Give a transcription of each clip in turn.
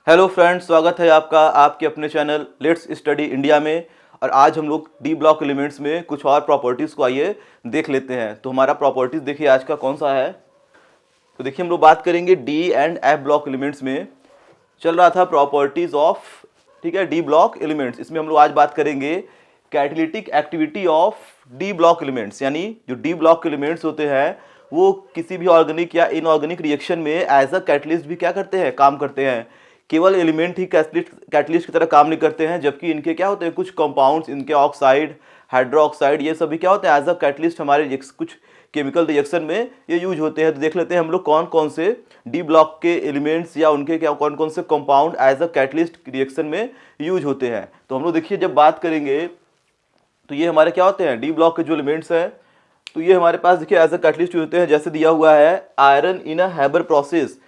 Hello friends, स्वागत है आपका आपके अपने चैनल लेट्स स्टडी इंडिया में। और आज हम लोग डी ब्लॉक एलिमेंट्स में कुछ और प्रॉपर्टीज़ को आइए देख लेते हैं। तो हमारा प्रॉपर्टीज़ देखिए आज का कौन सा है। तो देखिए हम लोग बात करेंगे D and F block elements में। चल रहा था प्रॉपर्टीज़ ऑफ, ठीक है, डी ब्लॉक एलिमेंट्स। इसमें हम लोग आज बात करेंगे catalytic activity of D block elements, यानी जो डी ब्लॉक एलिमेंट्स होते हैं वो किसी भी ऑर्गेनिक या इनऑर्गेनिक रिएक्शन में एज अ कैटलिस्ट भी क्या करते हैं, काम करते हैं। केवल एलिमेंट ही कैटलिस्ट की तरह काम नहीं करते हैं, जबकि इनके क्या होते हैं कुछ कंपाउंड्स, इनके ऑक्साइड, हाइड्रोक्साइड, ये सभी क्या होते हैं एज अ कैटलिस्ट हमारे कुछ केमिकल रिएक्शन में ये यूज होते हैं। तो देख लेते हैं हम लोग कौन कौन से डी ब्लॉक के एलिमेंट्स या उनके क्या कौन कौन से compound as a catalyst reaction में यूज होते हैं। तो हम लोग देखिए जब बात करेंगे तो ये हमारे क्या होते हैं डी ब्लॉक के जो एलिमेंट्स हैं, तो ये हमारे पास देखिए एज अ कैटलिस्ट होते हैं। जैसे दिया हुआ है iron in a Haber process.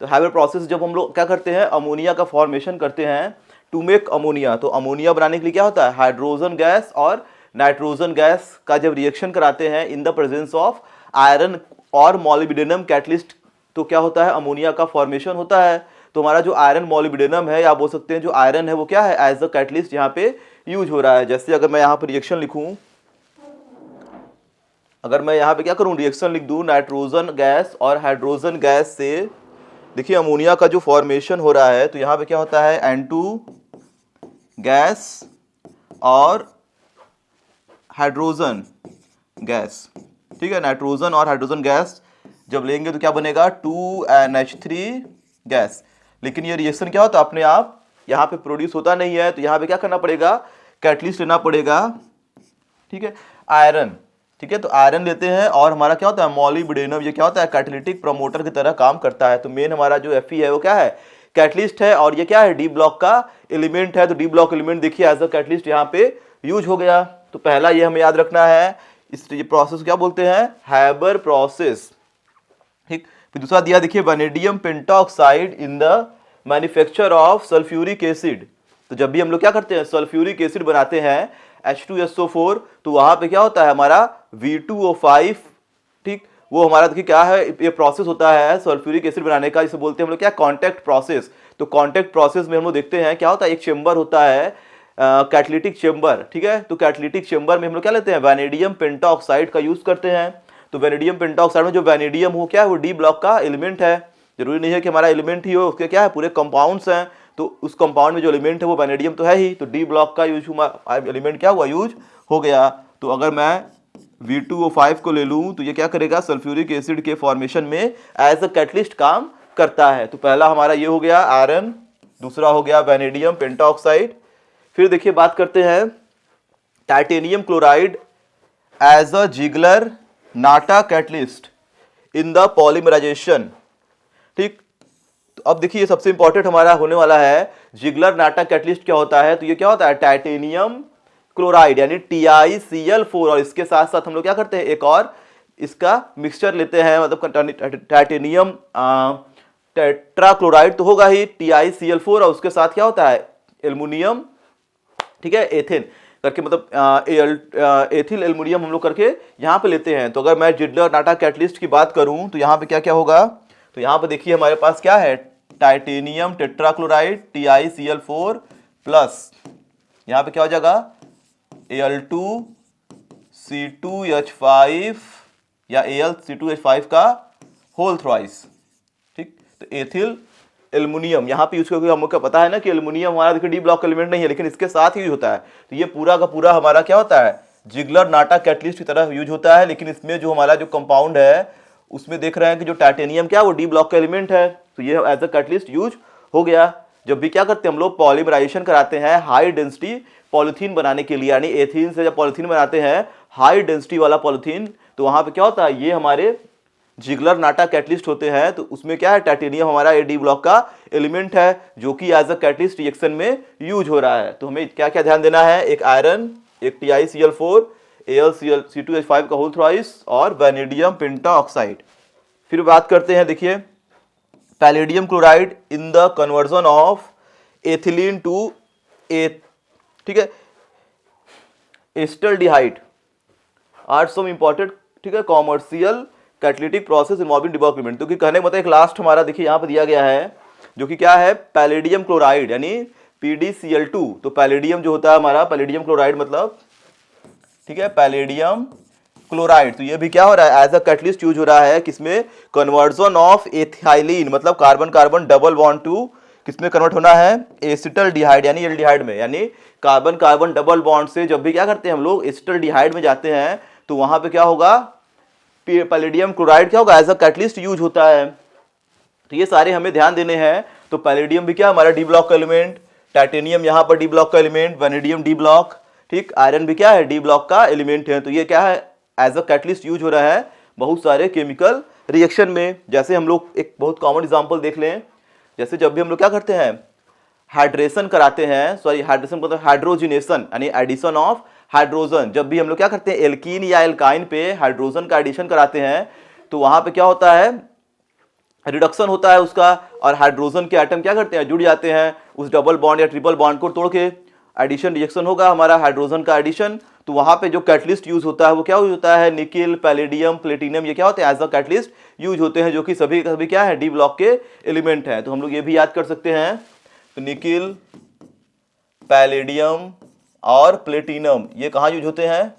तो हैबर प्रोसेस जब हम लोग क्या करते हैं, अमोनिया का फॉर्मेशन करते हैं टू मेक अमोनिया। तो अमोनिया बनाने के लिए क्या होता है, हाइड्रोजन गैस और नाइट्रोजन गैस का जब रिएक्शन कराते हैं in the presence of iron और मॉलिब्डेनम कैटलिस्ट, तो क्या होता है, अमोनिया का फॉर्मेशन होता है। तो हमारा जो आयरन मॉलिब्डेनम है, या बोल सकते हैं जो आयरन है, वो क्या है एज अ कैटलिस्ट यहाँ पे यूज हो रहा है। जैसे अगर मैं यहाँ पर रिएक्शन लिखूँ, अगर मैं यहाँ पे क्या करूँ, रिएक्शन लिख दूँ नाइट्रोजन गैस और हाइड्रोजन गैस से, देखिए अमोनिया का जो फॉर्मेशन हो रहा है, तो यहाँ पे क्या होता है N2 गैस और हाइड्रोजन गैस, ठीक है। नाइट्रोजन और हाइड्रोजन गैस जब लेंगे तो क्या बनेगा 2NH3 गैस। लेकिन ये रिएक्शन क्या होता है अपने आप यहाँ पे प्रोड्यूस होता नहीं है, तो यहाँ पे क्या करना पड़ेगा, कैटलिस्ट लेना पड़ेगा, ठीक है, आयरन, ठीक है। तो आयरन लेते हैं और हमारा क्या होता है मॉलिब्डेनम, ये क्या होता है कैटालिटिक प्रमोटर की तरह काम करता है। तो मेन हमारा जो Fe है वो क्या है, कैटलिस्ट है, और ये क्या है डी ब्लॉक का एलिमेंट है। तो डी ब्लॉक एलिमेंट देखिए एज अ कैटलिस्ट यहाँ पे यूज हो गया। तो पहला ये हमें याद रखना है, इस ये प्रोसेस क्या बोलते हैं, हैबर प्रोसेस, ठीक। फिर दूसरा दिया देखिए vanadium pentoxide in the manufacture of sulphuric acid. तो जब भी हम लोग क्या करते हैं सल्फ्यूरिक एसिड बनाते हैं H2SO4, तो वहां पे क्या होता है हमारा V2O5, ठीक। वो हमारा देखिए क्या है, ये प्रोसेस होता है सल्फ्यूरिक एसिड बनाने का, जिसे बोलते हैं हम लोग क्या, कांटेक्ट प्रोसेस। तो कांटेक्ट प्रोसेस में हम लोग देखते हैं क्या होता है, एक चेंबर होता है कैटलिटिक चेंबर, ठीक है। तो कैटलिटिक चेंबर में हम लोग क्या लेते हैं, वैनेडियम पेंटॉक्साइड का यूज करते हैं। तो वैनेडियम पेंटॉक्साइड में जो वैनेडियम हो क्या है, वो डी ब्लॉक का एलिमेंट है। जरूरी नहीं है कि हमारा एलिमेंट ही हो, उसके क्या है पूरे कंपाउंड्स हैं, तो उस कंपाउंड में जो एलिमेंट है वो वैनेडियम तो है ही। तो डी ब्लॉक का यूज एलिमेंट क्या हुआ, यूज हो गया। तो अगर मैं V2O5 को ले लूं तो ये क्या करेगा, सल्फ्यूरिक एसिड के फॉर्मेशन में एज अ कैटलिस्ट काम करता है। तो पहला हमारा ये हो गया आयरन, दूसरा हो गया वैनेडियम पेंटॉक्साइड। फिर देखिए बात करते हैं titanium chloride as a Ziegler Natta catalyst in the polymerisation, ठीक। तो अब देखिए सबसे इंपॉर्टेंट हमारा होने वाला है जिगलर नाटा कैटलिस्ट क्या होता है। तो ये क्या होता है टाइटेनियम क्लोराइड यानी TiCl4, और इसके साथ साथ हम लोग क्या करते हैं एक और इसका मिक्सचर लेते हैं, मतलब टाइटेनियम टेट्राक्लोराइड तो होगा ही TiCl4, और उसके साथ क्या होता है एल्युमिनियम, ठीक है, एथेन करके, मतलब एथिल एल्युमिनियम हम लोग करके यहाँ पे लेते हैं। तो अगर मैं जिगलर नाटा कैटलिस्ट की बात करूँ तो यहाँ पे क्या क्या होगा, तो यहाँ पे देखिए हमारे पास क्या है टाइटेनियम टेट्राक्लोराइड TiCl4 प्लस यहाँ पे क्या हो जाएगा Al2C2H5 या Al2C2H5 का होल थ्राइस, ठीक। तो एथिल एल्युमिनियम यहाँ पे यूज करके हमको क्या पता है ना कि एल्युमिनियम हमारा देखिए डी ब्लॉक एलिमेंट नहीं है, लेकिन इसके साथ ही यूज होता है। तो ये पूरा का पूरा हमारा क्या होता है जिगलर नाटा कैटलिस्ट की तरह यूज होता है। लेकिन इसमें जो हमारा जो कंपाउंड है उसमें देख रहे हैं कि जो टाइटेनियम क्या वो डी ब्लॉक का एलिमेंट है, तो ये एज अ कैटलिस्ट यूज हो गया। जब भी क्या करते हैं हम लोग पॉलीमराइजेशन कराते हैं हाई डेंसिटी पॉलिथीन बनाने के लिए, यानी एथीन से जब पॉलिथीन बनाते हैं हाई डेंसिटी वाला पॉलिथीन, तो वहां पे क्या होता है ये हमारे जिगलर नाटा कैटलिस्ट होते हैं। तो उसमें क्या है टाइटेनियम हमारा डी ब्लॉक का एलिमेंट है जो कि एज अ कैटलिस्ट रिएक्शन में यूज हो रहा है। तो हमें क्या क्या ध्यान देना है, एक आयरन, एक TiCl4, Al2C2H5 का होल थ्राइस और वैनेडियम पेंटॉक्साइड। फिर बात करते हैं देखिए palladium chloride in the conversion of ethylene to ठीक है एस्टल्डिहाइड आर सम इंपॉर्टेंट, ठीक है, commercial catalytic process involving D block element. तो कि कहने का मतलब एक लास्ट हमारा देखिए यहाँ पे दिया गया है जो कि क्या है, पैलेडियम क्लोराइड यानी PdCl2। तो पैलेडियम जो होता है हमारा, पैलेडियम क्लोराइड मतलब, ठीक है, पैलेडियम क्लोराइड। तो ये भी क्या हो रहा है, एज अ कैटलिस्ट यूज हो रहा है किसमें, कन्वर्जन ऑफ एथिलाइन, मतलब carbon carbon double bond to किसमें कन्वर्ट होना है, एसिटल्डिहाइड यानी एल्डिहाइड में। यानी कार्बन कार्बन डबल बॉन्ड से जब भी क्या करते हैं हम लोग एसिटल्डिहाइड में जाते हैं तो वहां पे क्या होगा, पैलेडियम क्लोराइड क्या होगा, एज अ कैटलिस्ट यूज होता है। तो ये सारे हमें ध्यान देने हैं। तो पैलेडियम भी क्या हमारा डी ब्लॉक का एलिमेंट, टाइटेनियम यहाँ पर डी ब्लॉक का एलिमेंट, वेनेडियम डी ब्लॉक, ठीक, आयरन भी क्या है, डी ब्लॉक का एलिमेंट है। तो ये क्या है, एज अ कैटलिस्ट यूज हो रहा है बहुत सारे केमिकल रिएक्शन में। जैसे हम लोग एक बहुत कॉमन एग्जांपल देख लें, जैसे जब भी हम लोग क्या करते हैं, हाइड्रेशन कराते हैं, सॉरी हाइड्रेशन मतलब हाइड्रोजिनेशन यानी एडिशन ऑफ हाइड्रोजन। जब भी हम लोग क्या करते हैं एल्कीन या एल्काइन पे हाइड्रोजन का एडिशन कराते हैं तो वहां पे क्या होता है, रिडक्शन होता है उसका, और हाइड्रोजन के एटम क्या करते हैं, जुड़ जाते हैं उस डबल बॉन्ड या ट्रिपल बॉन्ड को तोड़ के, एडिशन रिएक्शन होगा हमारा हाइड्रोजन का एडिशन। तो वहां पे जो कैटलिस्ट यूज होता है वो क्या यूज होता है, निकिल, पैलेडियम, प्लेटिनम, ये क्या होते हैं, एज अ कैटलिस्ट यूज होते हैं, जो कि सभी सभी क्या है, डी ब्लॉक के एलिमेंट हैं। तो हम लोग ये भी याद कर सकते हैं, तो निकिल, पैलेडियम और प्लेटिनम ये कहाँ यूज होते हैं,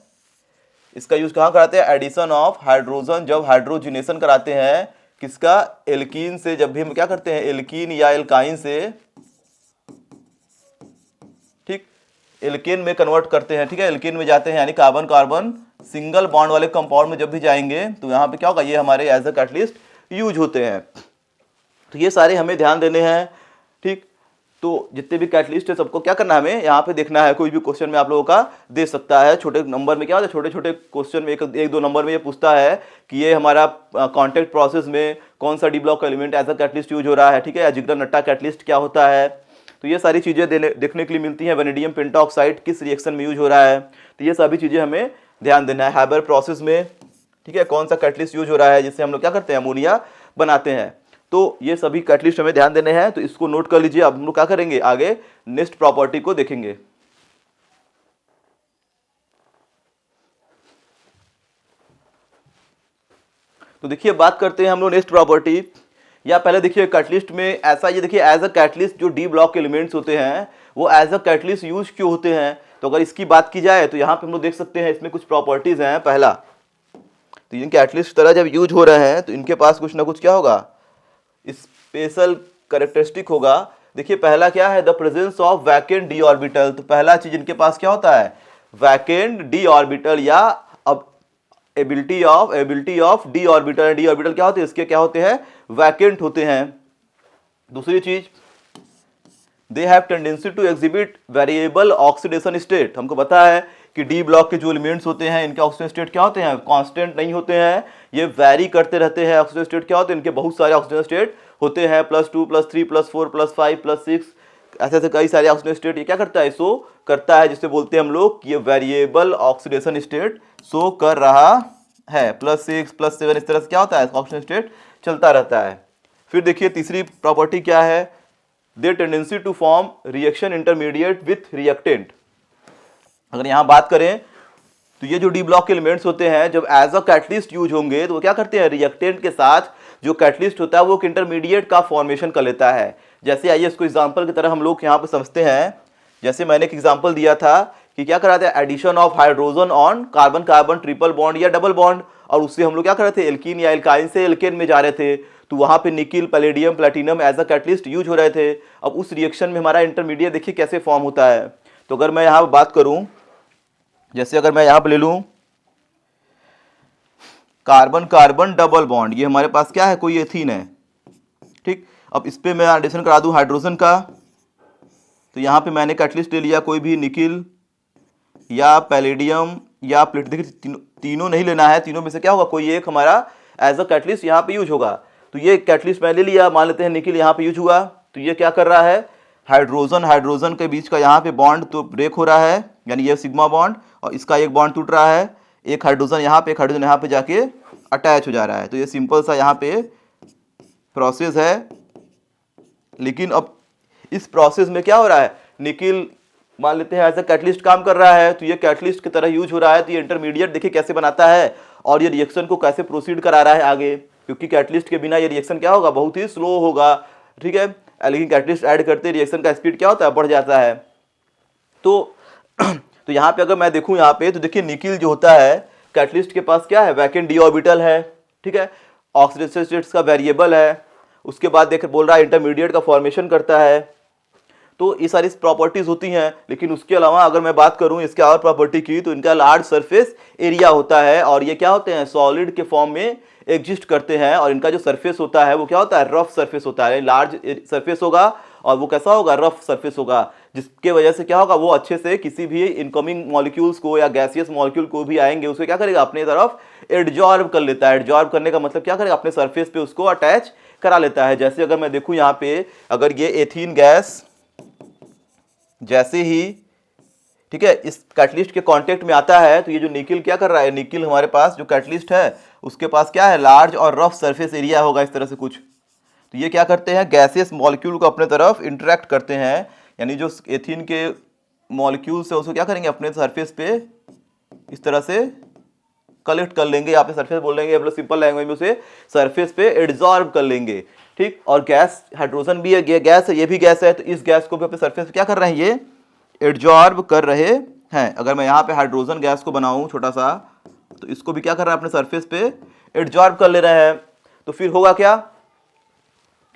इसका यूज कहाँ कराते हैं, एडिशन ऑफ हाइड्रोजन, जब हाइड्रोजिनेशन कराते हैं किसका, एल्कीन से। जब भी हम क्या करते हैं एल्कीन या एल्काइन से, ठीक, एल्केन में कन्वर्ट करते हैं, ठीक है, एल्केन में जाते हैं यानी कार्बन कार्बन सिंगल बॉन्ड वाले कंपाउंड में जब भी जाएंगे तो यहाँ पे क्या होगा, ये हमारे एज अ कैटलिस्ट यूज होते हैं। तो ये सारे हमें ध्यान देने हैं, ठीक। तो जितने भी कैटलिस्ट है सबको क्या करना है, हमें यहाँ पे देखना है। कोई भी क्वेश्चन में आप लोगों का दे सकता है, छोटे नंबर में क्या होता है, छोटे छोटे क्वेश्चन में एक दो नंबर में ये पूछता है कि ये हमारा कॉन्टेक्ट प्रोसेस में कौन सा डी ब्लॉक का element as a catalyst use हो रहा है, ठीक है, जिग्नर-नट्टा कैटलिस्ट क्या होता है। तो ये सारी चीज़ें देखने के लिए मिलती हैं। वेनेडियम पेंटाऑक्साइड किस रिएक्शन में यूज हो रहा है, तो ये सभी चीज़ें हमें ध्यान देना है। हैबर प्रोसेस में, ठीक है, कौन सा कैटलिस्ट यूज हो रहा है जिससे हम लोग क्या करते हैं, अमोनिया बनाते हैं। तो ये सभी कैटलिस्ट हमें ध्यान देने हैं, तो इसको नोट कर लीजिए। अब हम लोग क्या करेंगे, आगे नेक्स्ट प्रॉपर्टी को देखेंगे। तो देखिए बात करते हैं हम लोग नेक्स्ट प्रॉपर्टी। या पहले देखिए कैटलिस्ट में ऐसा, ये देखिए एज अ कैटलिस्ट जो डी ब्लॉक के एलिमेंट्स होते हैं वो एज अ कैटलिस्ट यूज क्यों होते हैं। तो अगर इसकी बात की जाए तो यहाँ पे हम लोग देख सकते हैं इसमें कुछ प्रॉपर्टीज हैं। पहला तो इन कैटलिस्ट तरह जब यूज हो रहे हैं तो इनके पास कुछ ना कुछ क्या होगा, स्पेशल कैरेक्टरिस्टिक होगा। देखिए पहला क्या है, the presence of vacant D orbital. तो पहला चीज इनके पास क्या होता है, वैकेंट डी ऑर्बिटल, या अब ability of D orbital. D orbital क्या होते हैं, इसके क्या होते हैं, वैकेंट होते हैं। दूसरी चीज, they have tendency to exhibit variable oxidation state. हमको पता है कि डी ब्लॉक के जो एलिमेंट्स होते हैं इनके ऑक्सीडेशन स्टेट क्या होते हैं, कांस्टेंट नहीं होते हैं, ये वैरी करते रहते हैं। ऑक्सीडेशन स्टेट क्या होते हैं, इनके बहुत सारे ऑक्सीडेशन स्टेट होते हैं, +2 +3 +4 +5 +6, ऐसे ऐसे कई सारे ऑक्सीडेशन स्टेट ये क्या करता है, शो करता है, जिससे बोलते हैं हम लोग कि ये वेरिएबल ऑक्सीडेशन स्टेट शो कर रहा है। +6 +7 इस तरह से क्या होता है, ऑक्सीडेशन स्टेट चलता रहता है। फिर देखिए तीसरी प्रॉपर्टी क्या है, their tendency to form reaction intermediate with reactant. अगर यहाँ बात करें तो ये जो डी ब्लॉक के एलिमेंट्स होते हैं जब एज अ कैटलिस्ट यूज होंगे तो वो क्या करते हैं, रिएक्टेंट के साथ जो कैटलिस्ट होता है वो एक इंटरमीडिएट का फॉर्मेशन कर लेता है। जैसे आइए इसको एग्जांपल की तरह हम लोग यहाँ पे समझते हैं। जैसे मैंने एक एग्जांपल दिया था कि क्या कराते हैं, addition of hydrogen on carbon carbon triple bond या डबल बॉन्ड, और उससे हम लोग क्या कर रहे थे, एल्कीन या एल्काइन से एल्केन में जा रहे थे। तो वहां पे nickel, palladium, platinum as a catalyst use हो रहे थे। अब उस रिएक्शन में हमारा इंटरमीडिएट देखिए कैसे फॉर्म होता है। तो अगर मैं यहाँ बात करूं, जैसे अगर मैं यहाँ पे ले लूं कार्बन कार्बन डबल बॉन्ड, ये हमारे पास क्या है, कोई एथीन है, ठीक। अब इस पर मैं एडिशन करा दूं हाइड्रोजन का, तो यहाँ पे मैंने कैटलिस्ट ले लिया कोई भी निकिल या पैलेडियम या प्लेट। देखिए तीनों नहीं लेना है, तीनों में से क्या होगा, कोई एक हमारा एज अ कैटलिस्ट यहाँ पे यूज होगा। तो ये कैटलिस्ट मैं ले लिया, मान लेते हैं निकिल यहाँ पे यूज हुआ, तो ये क्या कर रहा है, हाइड्रोजन के बीच का यहाँ पे बॉन्ड तो ब्रेक हो रहा है, यानी ये सिग्मा बॉन्ड, और इसका एक बॉन्ड टूट रहा है, एक हाइड्रोजन यहाँ पे, एक हाइड्रोजन यहाँ पे जाके अटैच हो जा रहा है। तो ये सिंपल सा यहाँ पे प्रोसेस है। लेकिन अब इस प्रोसेस में क्या हो रहा है, निकिल मान लेते हैं एज अ कैटलिस्ट काम कर रहा है, तो ये कैटलिस्ट की तरह यूज हो रहा है। तो ये इंटरमीडिएट देखिए कैसे बनाता है और ये रिएक्शन को कैसे प्रोसीड करा रहा है आगे, क्योंकि कैटलिस्ट के बिना ये रिएक्शन क्या होगा, बहुत ही स्लो होगा, ठीक है। लेकिन कैटलिस्ट ऐड करते रिएक्शन का स्पीड क्या होता है, बढ़ जाता है। तो यहाँ पे अगर मैं देखूँ यहाँ पे, तो देखिए निकिल जो होता है कैटलिस्ट के पास क्या है, वैकेंट डी ऑर्बिटल है, ठीक है, ऑक्सीडेशन स्टेट्स का वेरिएबल है, उसके बाद देख बोल रहा है इंटरमीडिएट का फॉर्मेशन करता है। तो ये सारी प्रॉपर्टीज होती हैं। लेकिन उसके अलावा अगर मैं बात करूं इसके और प्रॉपर्टी की, तो इनका लार्ज सरफेस एरिया होता है, और ये क्या होते हैं, सॉलिड के फॉर्म में एग्जिस्ट करते हैं। और इनका जो सरफेस होता है वो क्या होता है, रफ सरफेस होता है, लार्ज सरफेस होगा और वो कैसा होगा, रफ सरफेस होगा, जिसके वजह से क्या होगा, वो अच्छे से किसी भी इनकमिंग मॉलिक्यूल्स को या गैसियस मॉलिक्यूल को भी आएंगे उसको क्या करेगा, अपनी तरफ एडजॉर्ब कर लेता है। एडजॉर्ब करने का मतलब क्या करेगा, अपने सरफेस पे उसको अटैच करा लेता है। जैसे अगर मैं देखूं यहाँ पे, अगर ये एथीन गैस जैसे ही, ठीक है, इस कैटलिस्ट के कांटेक्ट में आता है, तो ये जो निकिल क्या कर रहा है, निकिल हमारे पास जो कैटलिस्ट है उसके पास क्या है, लार्ज और रफ सरफेस एरिया होगा इस तरह से कुछ। तो ये क्या करते हैं, गैसियस मॉलिक्यूल को अपने तरफ इंटरेक्ट करते हैं, यानी जो एथीन के मॉलिक्यूल्स है उसको क्या करेंगे, अपने सरफेस पे इस तरह से कलेक्ट कर लेंगे, यहाँ पे सरफेस बोल लेंगे, मतलब सिंपल लैंग्वेज में उसे सरफेस पे एड्सॉर्ब कर लेंगे, ठीक। और गैस हाइड्रोजन भी है, गैस है, ये भी गैस है, तो इस गैस को भी अपने सरफेस पे क्या कर रहे हैं, ये एड्सॉर्ब कर रहे हैं। अगर मैं यहाँ पे हाइड्रोजन गैस को बनाऊं छोटा सा, तो इसको भी क्या कर रहा है, अपने सरफेस पे एड्सॉर्ब कर ले रहे हैं। तो फिर होगा क्या,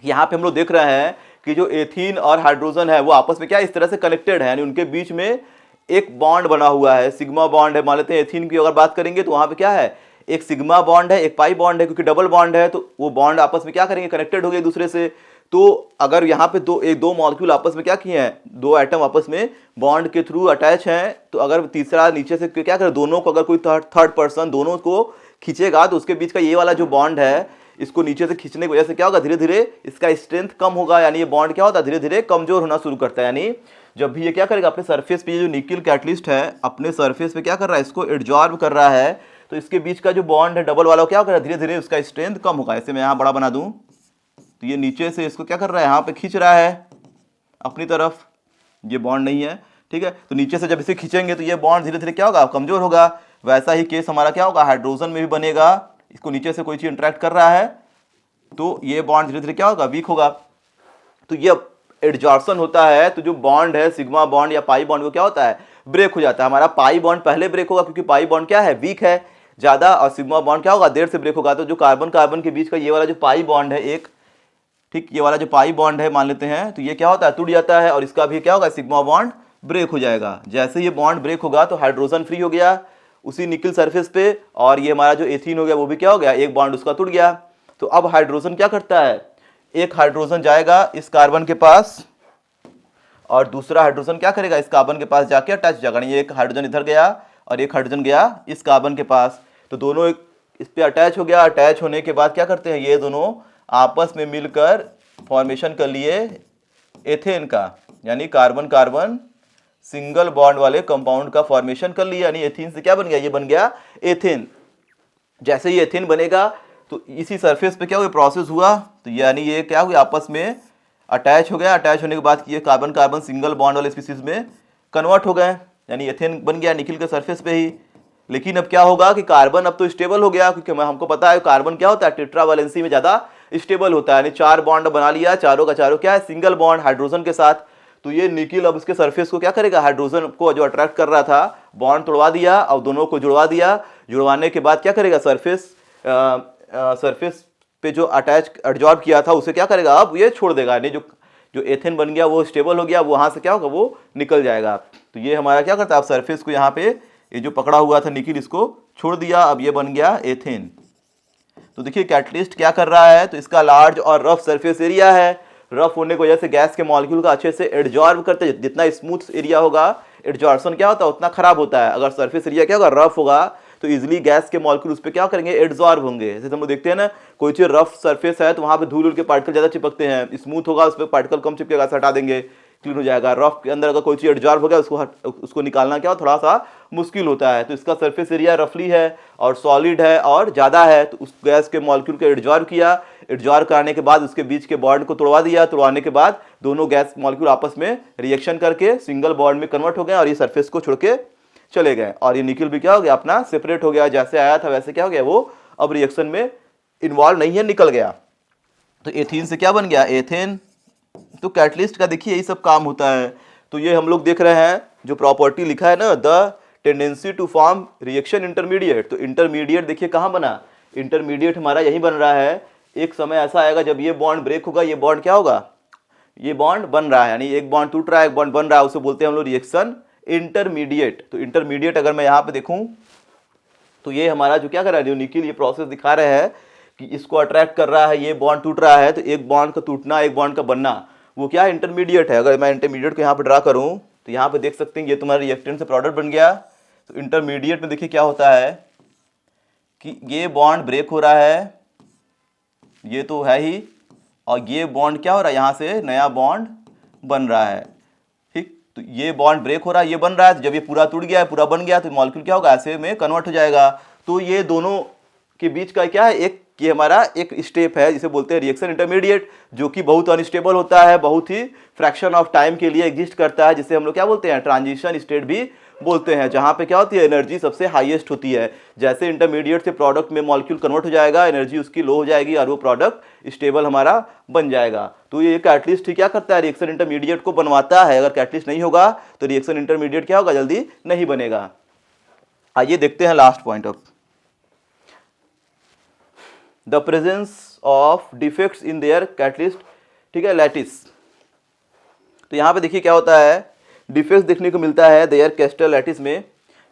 यहाँ पे हम लोग देख रहे हैं कि जो एथीन और हाइड्रोजन है वो आपस में क्या इस तरह से कनेक्टेड है, यानी उनके बीच में एक बॉन्ड बना हुआ है, सिग्मा बॉन्ड है। मान लेते हैं एथीन की अगर बात करेंगे तो वहां पे क्या है, एक सिग्मा बॉन्ड है, एक पाई बॉन्ड है, क्योंकि डबल बॉन्ड है तो वो बॉन्ड आपस में क्या करेंगे, कनेक्टेड हो गए एक दूसरे से। तो अगर यहाँ पे दो मॉलिक्यूल आपस में क्या किए हैं, दो एटम आपस में बॉन्ड के थ्रू अटैच हैं, तो अगर तीसरा नीचे से क्या करे, दोनों को अगर कोई थर्ड पर्सन दोनों को खींचेगा, तो उसके बीच का ये वाला जो बॉन्ड है, इसको नीचे से खींचने की वजह से क्या होगा, धीरे धीरे इसका स्ट्रेंथ कम होगा, यानी ये बॉन्ड क्या होता है, धीरे धीरे कमजोर होना शुरू करता है। यानी जब भी ये क्या करेगा, अपने सरफेस पे, ये जो निकिल कैटलिस्ट है अपने सरफेस पे क्या कर रहा है, इसको एड्सॉर्ब कर रहा है, तो इसके बीच का जो बॉन्ड है डबल वाला क्या होगा, धीरे धीरे उसका स्ट्रेंथ कम होगा। ऐसे मैं यहाँ बड़ा बना दूं, तो ये नीचे से इसको क्या कर रहा है, यहाँ पे खींच रहा है अपनी तरफ, ये बॉन्ड नहीं है, ठीक है। तो नीचे से जब इसे खींचेंगे तो ये बॉन्ड धीरे धीरे क्या होगा, कमजोर होगा। वैसा ही केस हमारा क्या होगा, हाइड्रोजन में भी बनेगा, इसको नीचे से कोई चीज इंटरेक्ट कर रहा है तो ये बॉन्ड धीरे धीरे क्या होगा, वीक होगा। तो ये एडजॉर्प्शन होता है, तो जो बॉन्ड है सिग्मा बॉन्ड या पाई बॉन्ड वो क्या होता है, ब्रेक हो जाता है। हमारा पाई बॉन्ड पहले ब्रेक होगा क्योंकि पाई बॉन्ड क्या है, वीक है ज्यादा, और सिग्मा बॉन्ड क्या होगा, देर से ब्रेक होगा। तो जो कार्बन कार्बन के बीच का ये वाला जो पाई बॉन्ड है एक, ठीक, ये वाला जो पाई बॉन्ड है मान लेते हैं, तो ये क्या होता है, टूट जाता है, और इसका भी क्या होगा, सिग्मा बॉन्ड ब्रेक हो जाएगा। जैसे ये बॉन्ड ब्रेक होगा तो हाइड्रोजन फ्री हो गया उसी निकिल सरफेस पे, और ये हमारा जो एथीन हो गया वो भी क्या हो गया, एक बॉन्ड उसका टूट गया। तो अब हाइड्रोजन क्या करता है, एक हाइड्रोजन जाएगा इस कार्बन के पास और दूसरा हाइड्रोजन क्या करेगा, इस कार्बन के पास जाके अटैच जाएगा। ये एक हाइड्रोजन इधर गया और एक हाइड्रोजन गया इस कार्बन के पास, तो दोनों इस पे अटैच हो गया। अटैच होने के बाद क्या करते हैं, ये दोनों आपस में मिलकर फॉर्मेशन कर लिए एथेन का, यानी कार्बन कार्बन सिंगल बॉन्ड वाले कंपाउंड का फॉर्मेशन कर लिया। यानी एथीन से क्या बन गया, ये बन गया एथेन। जैसे ही एथेन बनेगा तो इसी सरफेस पे क्या हुआ, प्रोसेस हुआ, तो यानी ये क्या हुआ, आपस में अटैच हो गया। अटैच होने के बाद ये कार्बन कार्बन सिंगल बॉन्ड वाले स्पीसीज में कन्वर्ट हो गए, यानी एथेन बन गया निकिल के सरफेस पे ही। लेकिन अब क्या होगा कि कार्बन अब तो स्टेबल हो गया, क्योंकि हमको पता है कार्बन क्या होता है, टेट्रावैलेंसी में ज्यादा स्टेबल होता है, यानी 4 बॉन्ड बना लिया, चारों का चारों क्या है, सिंगल बॉन्ड हाइड्रोजन के साथ। तो ये निकिल अब उसके सरफेस को क्या करेगा, हाइड्रोजन को जो अट्रैक्ट कर रहा था बॉन्ड तोड़वा दिया और दोनों को जुड़वा दिया। जुड़वाने के बाद क्या करेगा, सरफेस पे जो अटैच एडजॉर्ब किया था उसे क्या करेगा, अब ये छोड़ देगा, यानी जो एथेन बन गया वो स्टेबल हो गया, वहां से क्या होगा, वो निकल जाएगा। तो ये हमारा क्या करता है, अब सरफेस को यहाँ पे ये जो पकड़ा हुआ था निकिल इसको छोड़ दिया, अब ये बन गया एथेन। तो देखिए कैटलिस्ट क्या कर रहा है, तो इसका लार्ज और रफ सरफेस एरिया है। रफ होने की वजह से गैस के मॉलिक्यूल का अच्छे से एडजॉर्ब करते हैं, जितना स्मूथ एरिया होगा एडजॉर्प्शन क्या होता है उतना खराब होता है। अगर सरफेस एरिया क्या होगा, रफ होगा, तो इजीली गैस के मॉलिक्यूल उस पर क्या करेंगे, एडजॉर्ब होंगे। जैसे हम लोग देखते हैं ना, कोई चीज रफ सरफेस है तो वहां पे धूल के पार्टिकल ज्यादा चिपकते हैं, स्मूथ होगा उस पर पार्टिकल कम चिपकेगा, हटा देंगे, क्लीन हो जाएगा। रफ के अंदर अगर कोई चीज एडजॉर्ब हो गया उसको निकालना क्या थोड़ा सा मुश्किल होता है। तो इसका सरफेस एरिया रफली है और सॉलिड है और ज्यादा है, तो उस गैस के मॉलिक्यूल को एडजॉर्ब किया। एडजॉर्ब करने के बाद उसके बीच के बॉन्ड को तोड़वा दिया। तोड़वाने के बाद दोनों गैस मॉलिक्यूल आपस में रिएक्शन करके सिंगल बॉन्ड में कन्वर्ट हो गए और ये सरफेस को छोड़ के चले गए। और ये निकिल भी क्या हो गया, अपना सेपरेट हो गया, जैसे आया था वैसे क्या हो गया, वो अब रिएक्शन में इन्वॉल्व नहीं है, निकल गया। तो एथीन से क्या बन गया, एथेन तो कैटलिस्ट का देखिए यही सब काम होता है। तो ये हम लोग देख रहे हैं जो प्रॉपर्टी लिखा है ना, the tendency to form reaction intermediate. तो इंटरमीडिएट देखिए कहाँ बना, इंटरमीडिएट हमारा यही बन रहा है। एक समय ऐसा आएगा जब ये बॉन्ड ब्रेक होगा, ये बॉन्ड क्या होगा, ये बॉन्ड बन रहा है, यानी एक बॉन्ड टूट रहा है, एक बॉन्ड बन रहा है, उसे बोलते हैं हम लोग रिएक्शन इंटरमीडिएट। तो इंटरमीडिएट अगर मैं यहाँ पे देखूँ तो ये हमारा जो क्या कर रहा है, जो निकिल ये प्रोसेस दिखा रहे हैं कि इसको अट्रैक्ट कर रहा है, ये बॉन्ड टूट रहा है, तो एक बॉन्ड का टूटना एक बॉन्ड का बनना वो क्या इंटरमीडिएट है। अगर मैं इंटरमीडिएट को यहाँ पे ड्रा करूँ तो यहाँ पे देख सकते हैं ये तुम्हारा रिएक्टेंट से प्रोडक्ट बन गया। तो इंटरमीडिएट में देखिए क्या होता है कि ये बॉन्ड ब्रेक हो रहा है, ये तो है ही, और ये बॉन्ड क्या हो रहा है, यहाँ से नया बॉन्ड बन रहा है। ठीक, तो ये बॉन्ड ब्रेक हो रहा है, ये बन रहा है, तो जब ये पूरा टूट गया है, पूरा बन गया, तो मॉलिक्यूल क्या होगा, ऐसे में कन्वर्ट हो जाएगा। तो ये दोनों के बीच का क्या है, एक ये हमारा एक स्टेप है जिसे बोलते हैं रिएक्शन इंटरमीडिएट, जो कि बहुत अनस्टेबल होता है, बहुत ही फ्रैक्शन ऑफ टाइम के लिए एग्जिस्ट करता है, जिसे हम लोग क्या बोलते हैं, ट्रांजिशन स्टेट भी बोलते हैं, जहाँ पे क्या होती है, एनर्जी सबसे हाईएस्ट होती है। जैसे इंटरमीडिएट से प्रोडक्ट में मॉलिक्यूल कन्वर्ट हो जाएगा, एनर्जी उसकी लो हो जाएगी और वो प्रोडक्ट स्टेबल हमारा बन जाएगा। तो ये कैटलिस्ट क्या करता है, रिएक्शन इंटरमीडिएट को बनवाता है। अगर कैटलिस्ट नहीं होगा तो रिएक्शन इंटरमीडिएट क्या होगा, जल्दी नहीं बनेगा। आइए देखते हैं last point of the presence of defects in their catalyst. ठीक है, लैटिस। तो यहाँ पे देखिए क्या होता है, डिफेक्ट्स देखने को मिलता है देयर क्रिस्टल लैटिस में।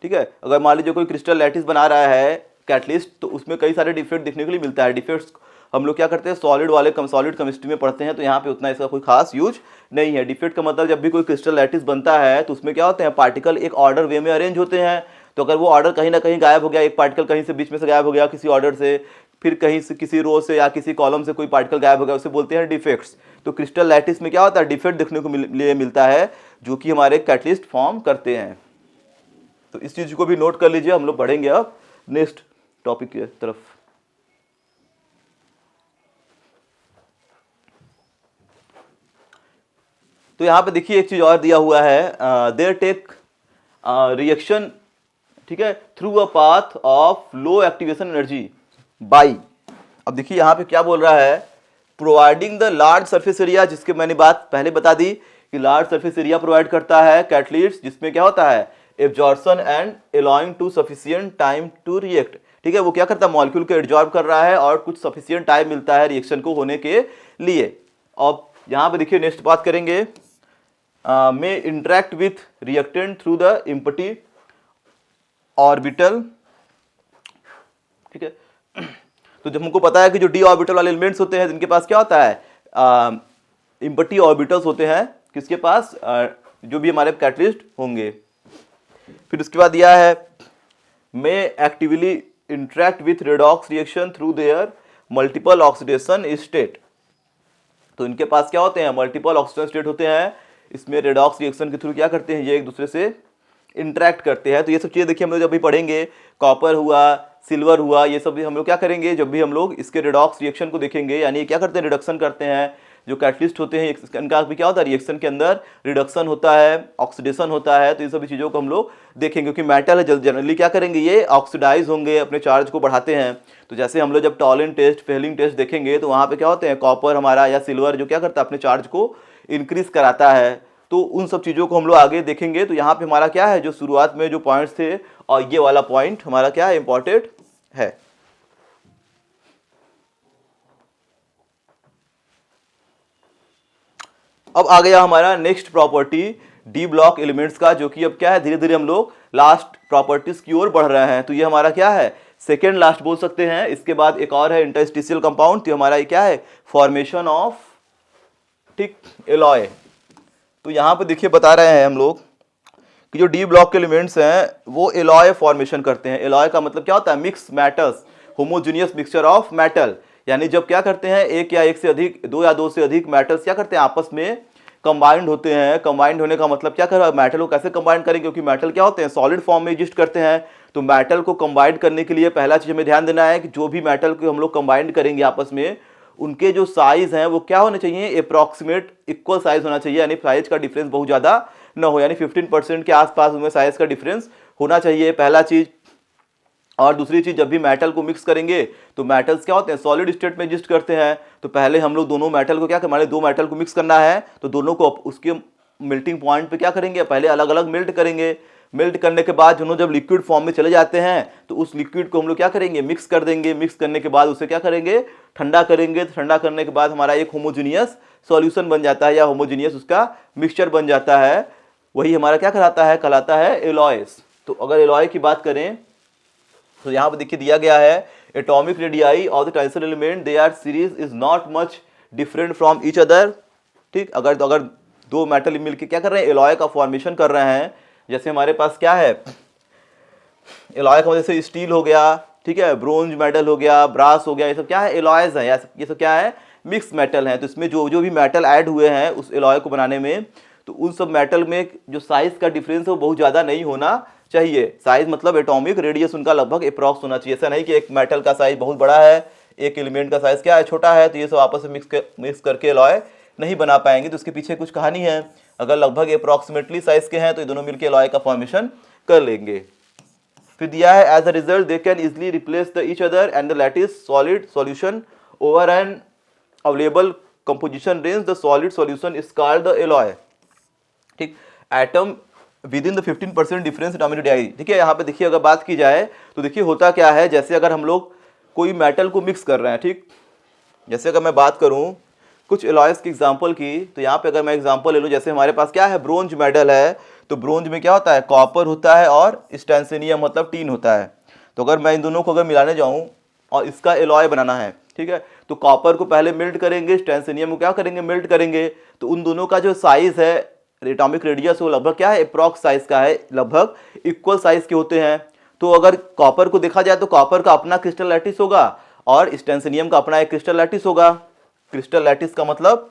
ठीक है, अगर मान लीजिए कोई क्रिस्टल लैटिस बना रहा है कैटलिस्ट, तो उसमें कई सारे डिफेक्ट देखने के लिए मिलता है। डिफेक्ट्स हम लोग क्या करते हैं, सॉलिड वाले सॉलिड केमिस्ट्री में पढ़ते हैं, तो यहाँ पे उतना इसका कोई खास यूज नहीं है। डिफेक्ट का मतलब जब भी कोई क्रिस्टल लैटिस बनता है तो उसमें क्या होते हैं, पार्टिकल एक ऑर्डर वे में अरेंज होते हैं। तो अगर वो ऑर्डर कहीं ना कहीं गायब हो गया, एक पार्टिकल कहीं से बीच में से गायब हो गया किसी ऑर्डर से, फिर कहीं से किसी रो से या किसी कॉलम से कोई पार्टिकल गायब हो गया, उसे बोलते हैं डिफेक्ट्स। तो क्रिस्टल लैटिस में क्या होता है, डिफेक्ट देखने को लिए मिलता है, जो कि हमारे कैटलिस्ट फॉर्म करते हैं। तो इस चीज को भी नोट कर लीजिए, हम लोग बढ़ेंगे अब नेक्स्ट टॉपिक की तरफ। तो यहाँ पे देखिए एक चीज और दिया हुआ है, देयर टेक रिएक्शन, ठीक है, through a path of low activation energy by. अब देखिए यहाँ पे क्या बोल रहा है, providing the large surface area, जिसके मैंने बात पहले बता दी कि लार्ज सरफेस एरिया प्रोवाइड करता है कैटलिस्ट, जिसमें क्या होता है, absorption and allowing to sufficient time to react. ठीक है, वो क्या करता है, मॉलिक्यूल को एब्जॉर्ब कर रहा है और कुछ सफिशिएंट टाइम मिलता है रिएक्शन को होने के लिए। अब यहाँ पे देखिए नेक्स्ट बात करेंगे, में interact with reactant through the empty orbital. ठीक है, तो जब हमको पता है कि जो डी ऑर्बिटल वाले एलिमेंट्स होते हैं जिनके पास क्या होता है, एम्प्टी ऑर्बिटल्स होते हैं, किसके पास, जो भी हमारे कैटलिस्ट होंगे। फिर उसके बाद दिया है, में actively interact with redox reaction through their multiple oxidation state. तो इनके पास क्या होते हैं, मल्टीपल ऑक्सीडेशन स्टेट होते हैं। इसमें रेडॉक्स रिएक्शन के थ्रू क्या करते हैं, ये एक दूसरे से इंटरेक्ट करते हैं। तो ये सब चीज़ें देखिए हम लोग जब भी पढ़ेंगे, कॉपर हुआ, सिल्वर हुआ, ये सब भी हम लोग क्या करेंगे, जब भी हम लोग इसके रेडॉक्स रिएक्शन को देखेंगे, यानी क्या करते हैं, रिडक्शन करते हैं। जो कैटलिस्ट होते हैं इनका भी क्या होता है, रिएक्शन के अंदर रिडक्शन होता है, ऑक्सीडेशन होता है। तो ये सभी चीज़ों को हम लोग देखेंगे, क्योंकि मेटल है, जनरली क्या करेंगे, ये ऑक्सीडाइज होंगे, अपने चार्ज को बढ़ाते हैं। तो जैसे हम लोग जब टॉलिन टेस्ट, फेलिंग टेस्ट देखेंगे, तो वहाँ पे क्या होते हैं, कॉपर हमारा या सिल्वर जो क्या करता है, अपने चार्ज को इंक्रीज कराता है। तो उन सब चीज़ों को हम लोग आगे देखेंगे। तो यहाँ पे हमारा क्या है, जो शुरुआत में जो पॉइंट्स थे, और ये वाला पॉइंट हमारा क्या है, इंपॉर्टेंट है। अब आ गया हमारा next property D block elements का, जो कि अब क्या है, धीरे धीरे हम लोग लास्ट प्रॉपर्टीज की ओर बढ़ रहे हैं। तो ये हमारा क्या है, सेकेंड लास्ट बोल सकते हैं। इसके बाद एक और है इंटरस्टिशियल कंपाउंड। तो हमारा ये क्या है, फॉर्मेशन ऑफ, ठीक, एलॉय। तो यहाँ पे देखिए बता रहे हैं हम लोग कि जो डी ब्लॉक के एलिमेंट्स हैं वो एलॉय फॉर्मेशन करते हैं। एलॉय का मतलब क्या होता है, mix metals, homogeneous mixture of metal. यानी जब क्या करते हैं, एक या एक से अधिक, दो या दो से अधिक मेटल्स क्या करते हैं, आपस में कंबाइंड होते हैं। कंबाइंड होने का मतलब क्या कर रहा है, मेटल को कैसे कंबाइन करेंगे, क्योंकि मेटल क्या होते हैं, सॉलिड फॉर्म में एग्जिस्ट करते हैं। तो मेटल को कंबाइंड करने के लिए पहला चीज हमें ध्यान देना है कि जो भी मेटल को हम लोग कंबाइंड करेंगे आपस में, उनके जो साइज हैं वो क्या होने चाहिए, अप्रॉक्सीमेट इक्वल साइज होना चाहिए। यानी साइज का डिफरेंस बहुत ज़्यादा न हो, यानी 15% के आसपास उनमें साइज का डिफरेंस होना चाहिए, पहला चीज। और दूसरी चीज, जब भी मेटल को मिक्स करेंगे तो मेटल्स क्या होते हैं, सॉलिड स्टेट में एग्जिस्ट करते हैं। तो पहले हम लोग दोनों मेटल को क्या करें, हमारे दो मेटल को मिक्स करना है तो दोनों को उसके मेल्टिंग पॉइंट पे क्या करेंगे, पहले अलग अलग मेल्ट करेंगे। मेल्ट करने के बाद दोनों जब लिक्विड फॉर्म में चले जाते हैं तो उस लिक्विड को हम लोग क्या करेंगे, मिक्स कर देंगे। मिक्स करने के बाद उसे क्या करेंगे, ठंडा करेंगे। ठंडा करने के बाद हमारा एक होमोजीनियस सॉल्यूशन बन जाता है या होमोजीनियस उसका मिक्सचर बन जाता है। वही हमारा क्या कहलाता है एलॉयस। तो अगर एलॉय की बात करें तो यहाँ पर देखिए दिया गया है, atomic radii of the transition element they R series is not much different from each other. ठीक, अगर दो मेटल मिलकर क्या कर रहे हैं, एलॉय का फॉर्मेशन कर रहे हैं। जैसे हमारे पास क्या है, एलॉय का जैसे स्टील हो गया, ठीक है, ब्रोंज मेटल हो गया, ब्रास हो गया, ये सब क्या है, एलॉयज है, ये सब क्या है, मिक्स मेटल है। तो इसमें जो जो भी मेटल ऐड हुए हैं उस एलॉय को बनाने में, तो उन सब मेटल में जो साइज का डिफरेंस है वो बहुत ज़्यादा नहीं होना चाहिए। साइज मतलब एटॉमिक रेडियस उनका लगभग अप्रॉक्स होना चाहिए। ऐसा नहीं कि एक मेटल का साइज बहुत बड़ा है, एक एलिमेंट का साइज क्या है, छोटा है, तो ये सब आपस में मिक्स करके एलॉय नहीं बना पाएंगे। तो उसके पीछे कुछ कहानी है। अगर लगभग अप्रॉक्सीमेटली साइज के हैं तो ये दोनों मिलकर एलॉय का फॉर्मेशन कर लेंगे। फिर दिया है as a result they can easily replace the each other and the lattice solid solution over an available composition range the solid solution is called the alloy. ठीक, atom within the 15% difference atomic radii. ठीक है, यहाँ पे देखिए अगर बात की जाए तो देखिए होता क्या है, जैसे अगर हम लोग कोई मेटल को मिक्स कर रहे हैं, ठीक, जैसे अगर मैं बात करूं कुछ एलॉयस की एग्जांपल की, तो यहाँ पे अगर मैं एग्जांपल ले लूँ, जैसे हमारे पास क्या है, ब्रोंज मेटल है, तो ब्रोंज में क्या होता है, कॉपर होता है और स्टैंसेनियम मतलब टीन होता है। तो अगर मैं इन दोनों को अगर मिलाने जाऊँ और इसका एलॉय बनाना है, ठीक है, तो कॉपर को पहले मेल्ट करेंगे, स्टैंसेनियम को क्या करेंगे, मेल्ट करेंगे। तो उन दोनों का जो साइज है, एटॉमिक रेडियस, वो लगभग क्या है, अप्रॉक्स साइज का है, लगभग इक्वल साइज के होते हैं। तो अगर कॉपर को देखा जाए तो कॉपर का अपना क्रिस्टल लैटिस होगा और स्टैंसेनियम का अपना एक क्रिस्टल लैटिस होगा। क्रिस्टल लैटिस का मतलब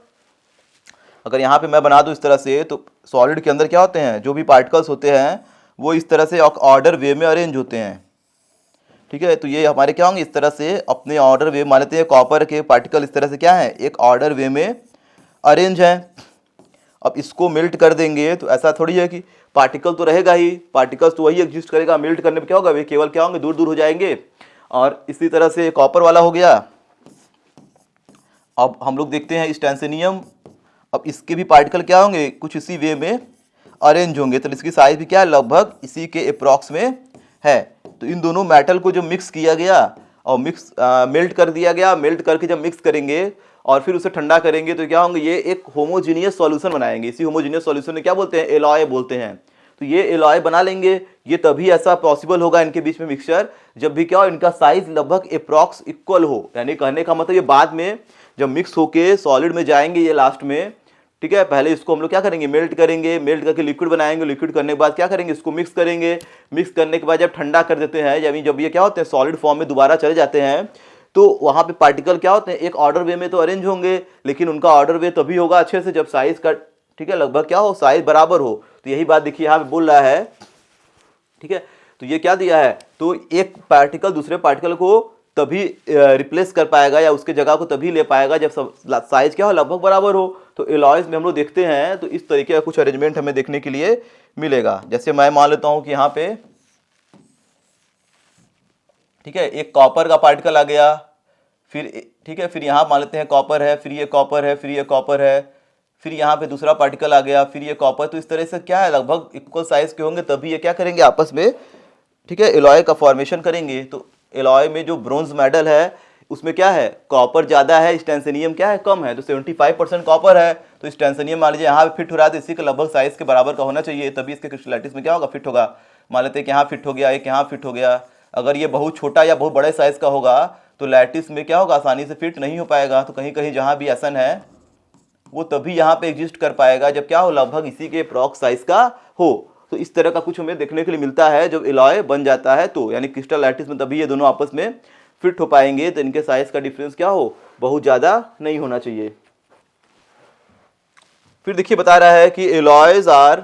अगर यहाँ पे मैं बना दूं इस तरह से, तो सॉलिड के अंदर क्या होते हैं, जो भी पार्टिकल्स होते हैं वो इस तरह से ऑर्डर वे में अरेंज होते हैं। ठीक है, तो ये हमारे क्या होंगे, इस तरह से अपने ऑर्डर वे, मान लेते हैं कॉपर के पार्टिकल इस तरह से क्या है, एक ऑर्डर वे में अरेंज है। अब इसको मेल्ट कर देंगे तो ऐसा थोड़ी है कि पार्टिकल तो रहेगा ही, पार्टिकल्स तो वही एग्जिस्ट करेगा। मेल्ट करने पे क्या होगा, वे केवल क्या होंगे, दूर दूर हो जाएंगे। और इसी तरह से कॉपर वाला हो गया। अब हम लोग देखते हैं स्टैंसेनियम, अब इसके भी पार्टिकल क्या होंगे, कुछ इसी वे में अरेंज होंगे। तो इसकी साइज भी क्या है, लगभग इसी के अप्रॉक्स में है। तो इन दोनों मेटल को जो मिक्स किया गया और मेल्ट कर दिया गया, मेल्ट करके जब मिक्स करेंगे और फिर उसे ठंडा करेंगे तो क्या होंगे, ये एक होमोजीनियस सॉल्यूशन बनाएंगे। इसी होमोजीनियस सॉल्यूशन में क्या बोलते हैं, एलॉय बोलते हैं। तो ये एलॉय बना लेंगे। ये तभी ऐसा पॉसिबल होगा इनके बीच में मिक्सचर, जब भी क्या हो, इनका साइज लगभग अप्रॉक्स इक्वल हो। यानी कहने का मतलब ये बाद में जब मिक्स होके सॉलिड में जाएंगे ये लास्ट में, ठीक है, पहले इसको हम लोग क्या करेंगे, मेल्ट करेंगे, मेल्ट करके लिक्विड बनाएंगे, लिक्विड करने के बाद क्या करेंगे, इसको मिक्स करेंगे। मिक्स करने के बाद जब ठंडा कर देते हैं, जब ये क्या होते हैं, सॉलिड फॉर्म में दोबारा चले जाते हैं, तो वहाँ पे पार्टिकल क्या होते हैं, एक ऑर्डर वे में तो अरेंज होंगे, लेकिन उनका ऑर्डर वे तभी होगा अच्छे से जब साइज का, ठीक है, लगभग क्या हो, साइज बराबर हो। तो यही बात देखिए यहाँ पे बोल रहा है। ठीक है, तो ये क्या दिया है, तो एक पार्टिकल दूसरे पार्टिकल को तभी रिप्लेस कर पाएगा या उसके जगह को तभी ले पाएगा जब साइज क्या हो, लगभग बराबर हो। तो एलॉयज में हम लोग देखते हैं तो इस तरीके का कुछ अरेंजमेंट हमें देखने के लिए मिलेगा। जैसे मैं मान लेता हूं कि यहाँ पे, ठीक है, एक कॉपर का पार्टिकल आ गया, फिर ठीक है, फिर यहाँ मान लेते हैं कॉपर है, फिर ये कॉपर है, फिर ये कॉपर है, फिर यहाँ पे दूसरा पार्टिकल आ गया, फिर ये कॉपर। तो इस तरह से क्या है, लगभग इक्वल साइज के होंगे, तभी ये क्या करेंगे आपस में, ठीक है, एलॉय का फॉर्मेशन करेंगे। तो एलॉय में जो ब्रोंज मेडल है उसमें क्या है, कॉपर ज़्यादा है, स्टैंसेनियम क्या है, कम है। तो 75% कॉपर है, तो स्टैंसेनियम मान लीजिए यहाँ पे फिट हो रहा है, तो इसी के लगभग साइज के बराबर का होना चाहिए, तभी इसके क्रिस्टलाइटिस में क्या होगा, फिट होगा। मान लेते हैं कि यहाँ फिट हो गया, एक यहाँ फिट हो गया। अगर ये बहुत छोटा या बहुत बड़े साइज का होगा तो लैटिस में क्या होगा, आसानी से फिट नहीं हो पाएगा। तो कहीं कहीं जहाँ भी ऐसा है वो तभी यहाँ पे एग्जिस्ट कर पाएगा जब क्या हो, लगभग इसी के अप्रॉक्स साइज का हो। तो इस तरह का कुछ हमें देखने के लिए मिलता है जब एलॉय बन जाता है, तो यानी क्रिस्टल लैटिस में तभी ये दोनों आपस में फिट हो पाएंगे। तो इनके साइज का डिफरेंस क्या हो, बहुत ज़्यादा नहीं होना चाहिए। फिर देखिए बता रहा है कि alloys are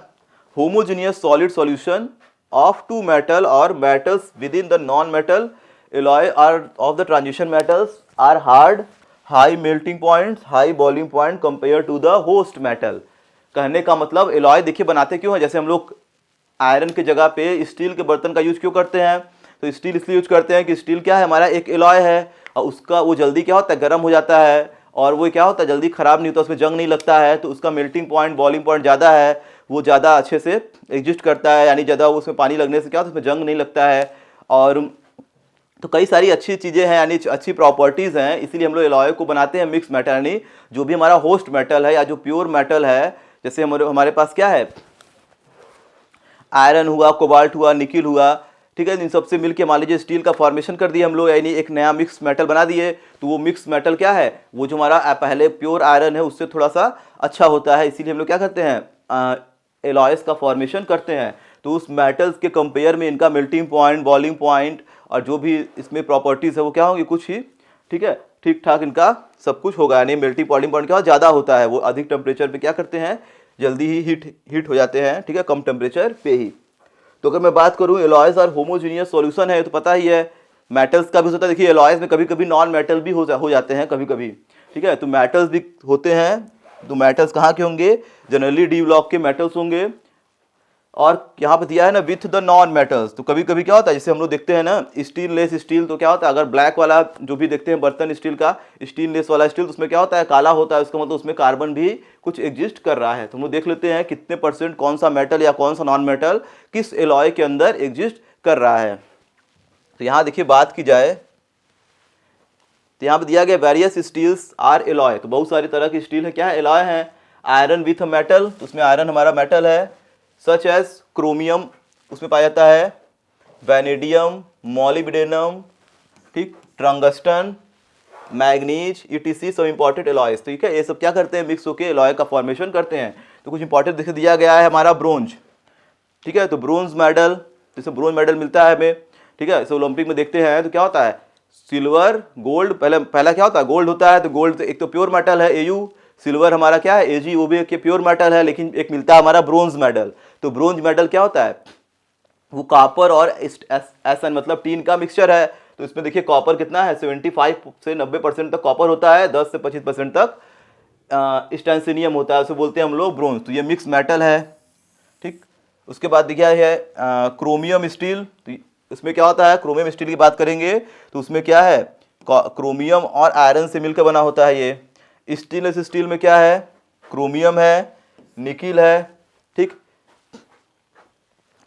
homogeneous solid solution of two metal और metals within the non metal alloy are of the transition metals are hard, high melting points, high boiling point compare to the host metal. कहने का मतलब alloy देखिए बनाते क्यों है, जैसे हम लोग आयरन की जगह पे स्टील के बर्तन का यूज क्यों करते हैं, तो स्टील इसलिए यूज करते हैं कि स्टील क्या है, हमारा एक एलॉय है और उसका वो जल्दी क्या होता है, गर्म हो जाता है और वो क्या होता है, जल्दी खराब नहीं होता, उसमें जंग नहीं लगता है, तो उसका मेल्टिंग पॉइंट बॉइलिंग पॉइंट ज़्यादा है, वो ज़्यादा अच्छे से एग्जिस्ट करता है, यानी ज़्यादा उसमें पानी लगने से क्या होता है, उसमें जंग नहीं लगता है। और तो कई सारी अच्छी चीज़ें हैं, यानी अच्छी प्रॉपर्टीज़ हैं, इसीलिए हम लोग एलॉय को बनाते हैं मिक्स मेटल, यानी जो भी हमारा होस्ट मेटल है या जो प्योर मेटल है, जैसे हमारे पास क्या है, आयरन हुआ, कोबाल्ट हुआ, निकिल हुआ, ठीक है, इन सबसे मिलके मान लीजिए स्टील का फॉर्मेशन कर दिया हम लोग, यानी एक नया मिक्स मेटल बना दिए। तो वो मिक्स मेटल क्या है, वो जो हमारा पहले प्योर आयरन है उससे थोड़ा सा अच्छा होता है, इसीलिए हम लोग क्या करते हैं, एलॉयस का फॉर्मेशन करते हैं। तो उस मेटल्स के कंपेयर में इनका मेल्टिंग पॉइंट, बॉइलिंग पॉइंट और जो भी इसमें प्रॉपर्टीज़ है वो क्या होंगी, कुछ ही ठीक है, ठीक ठाक इनका सब कुछ होगा, यानी मेल्टिंग बॉइलिंग पॉइंट क्या ज़्यादा होता है, वो अधिक टेम्परेचर पे क्या करते हैं, जल्दी ही हीट हो जाते हैं, ठीक है, कम टेम्परेचर पे ही। तो अगर मैं बात करूं एलॉयज और होमोजीनियस सॉल्यूशन है, तो पता ही है मेटल्स का भी होता है। देखिए एलॉयज में कभी कभी नॉन मेटल भी हो जाते हैं कभी कभी, ठीक है, तो मेटल्स भी होते हैं। तो मेटल्स कहाँ के होंगे, जनरली डी ब्लॉक के मेटल्स होंगे। और यहाँ पे दिया है ना विथ द नॉन मेटल्स, तो कभी कभी क्या होता है, जैसे हम लोग देखते हैं ना स्टीनलेस स्टील, तो क्या होता है, अगर ब्लैक वाला जो भी देखते हैं बर्तन स्टील का, स्टीनलेस वाला स्टील, तो उसमें क्या होता है, काला होता है, उसका मतलब उसमें कार्बन भी कुछ एग्जिस्ट कर रहा है। तो हम लोग देख लेते हैं कितने परसेंट कौन सा मेटल या कौन सा नॉन मेटल किस एलॉय के अंदर एग्जिस्ट कर रहा है। तो यहाँ देखिए बात की जाए तो यहाँ पे दिया गया वेरियस स्टील्स आर एलॉय, तो बहुत सारी तरह की स्टील है, क्या है, एलॉय है। आयरन विथ मेटल, तो उसमें आयरन हमारा मेटल है, सच एज क्रोमियम उसमें पाया जाता है, वैनेडियम, मॉलिब्डेनम, ठीक, टंगस्टन, मैग्नीज, ईटीसी सब इंपॉर्टेंट एलॉयज। ठीक है, ये सब क्या करते हैं, मिक्स होकर एलॉय का फॉर्मेशन करते हैं। तो कुछ इंपॉर्टेंट देख दिया गया है हमारा ब्रोंज, ठीक है, तो ब्रोंज मेडल, जैसे ब्रोंज मेडल मिलता है हमें, ठीक है, ओलंपिक में देखते हैं तो क्या होता है, सिल्वर, गोल्ड, पहला क्या होता है, गोल्ड होता है, तो गोल्ड एक तो प्योर मेटल है एयू, सिल्वर हमारा क्या है एजी, वो भी एक प्योर मेटल है, लेकिन एक मिलता है हमारा ब्रोंज मेडल। तो ब्रोंज मेडल क्या होता है, वो कॉपर और एसन मतलब टीन का मिक्सचर है। तो इसमें देखिए कॉपर कितना है, 75 से 90% तक कॉपर होता है, 10 से 25% तक स्टैंसिनियम होता है, उसे बोलते हैं हम लोग ब्रोंज। तो ये मिक्स मेटल है, ठीक। उसके बाद दिखा है क्रोमियम स्टील, तो उसमें क्या होता है, क्रोमियम स्टील की बात करेंगे तो उसमें क्या है, क्रोमियम और आयरन से मिलकर बना होता है। ये स्टेनलेस स्टील में क्या है, क्रोमियम है, निकिल है, ठीक,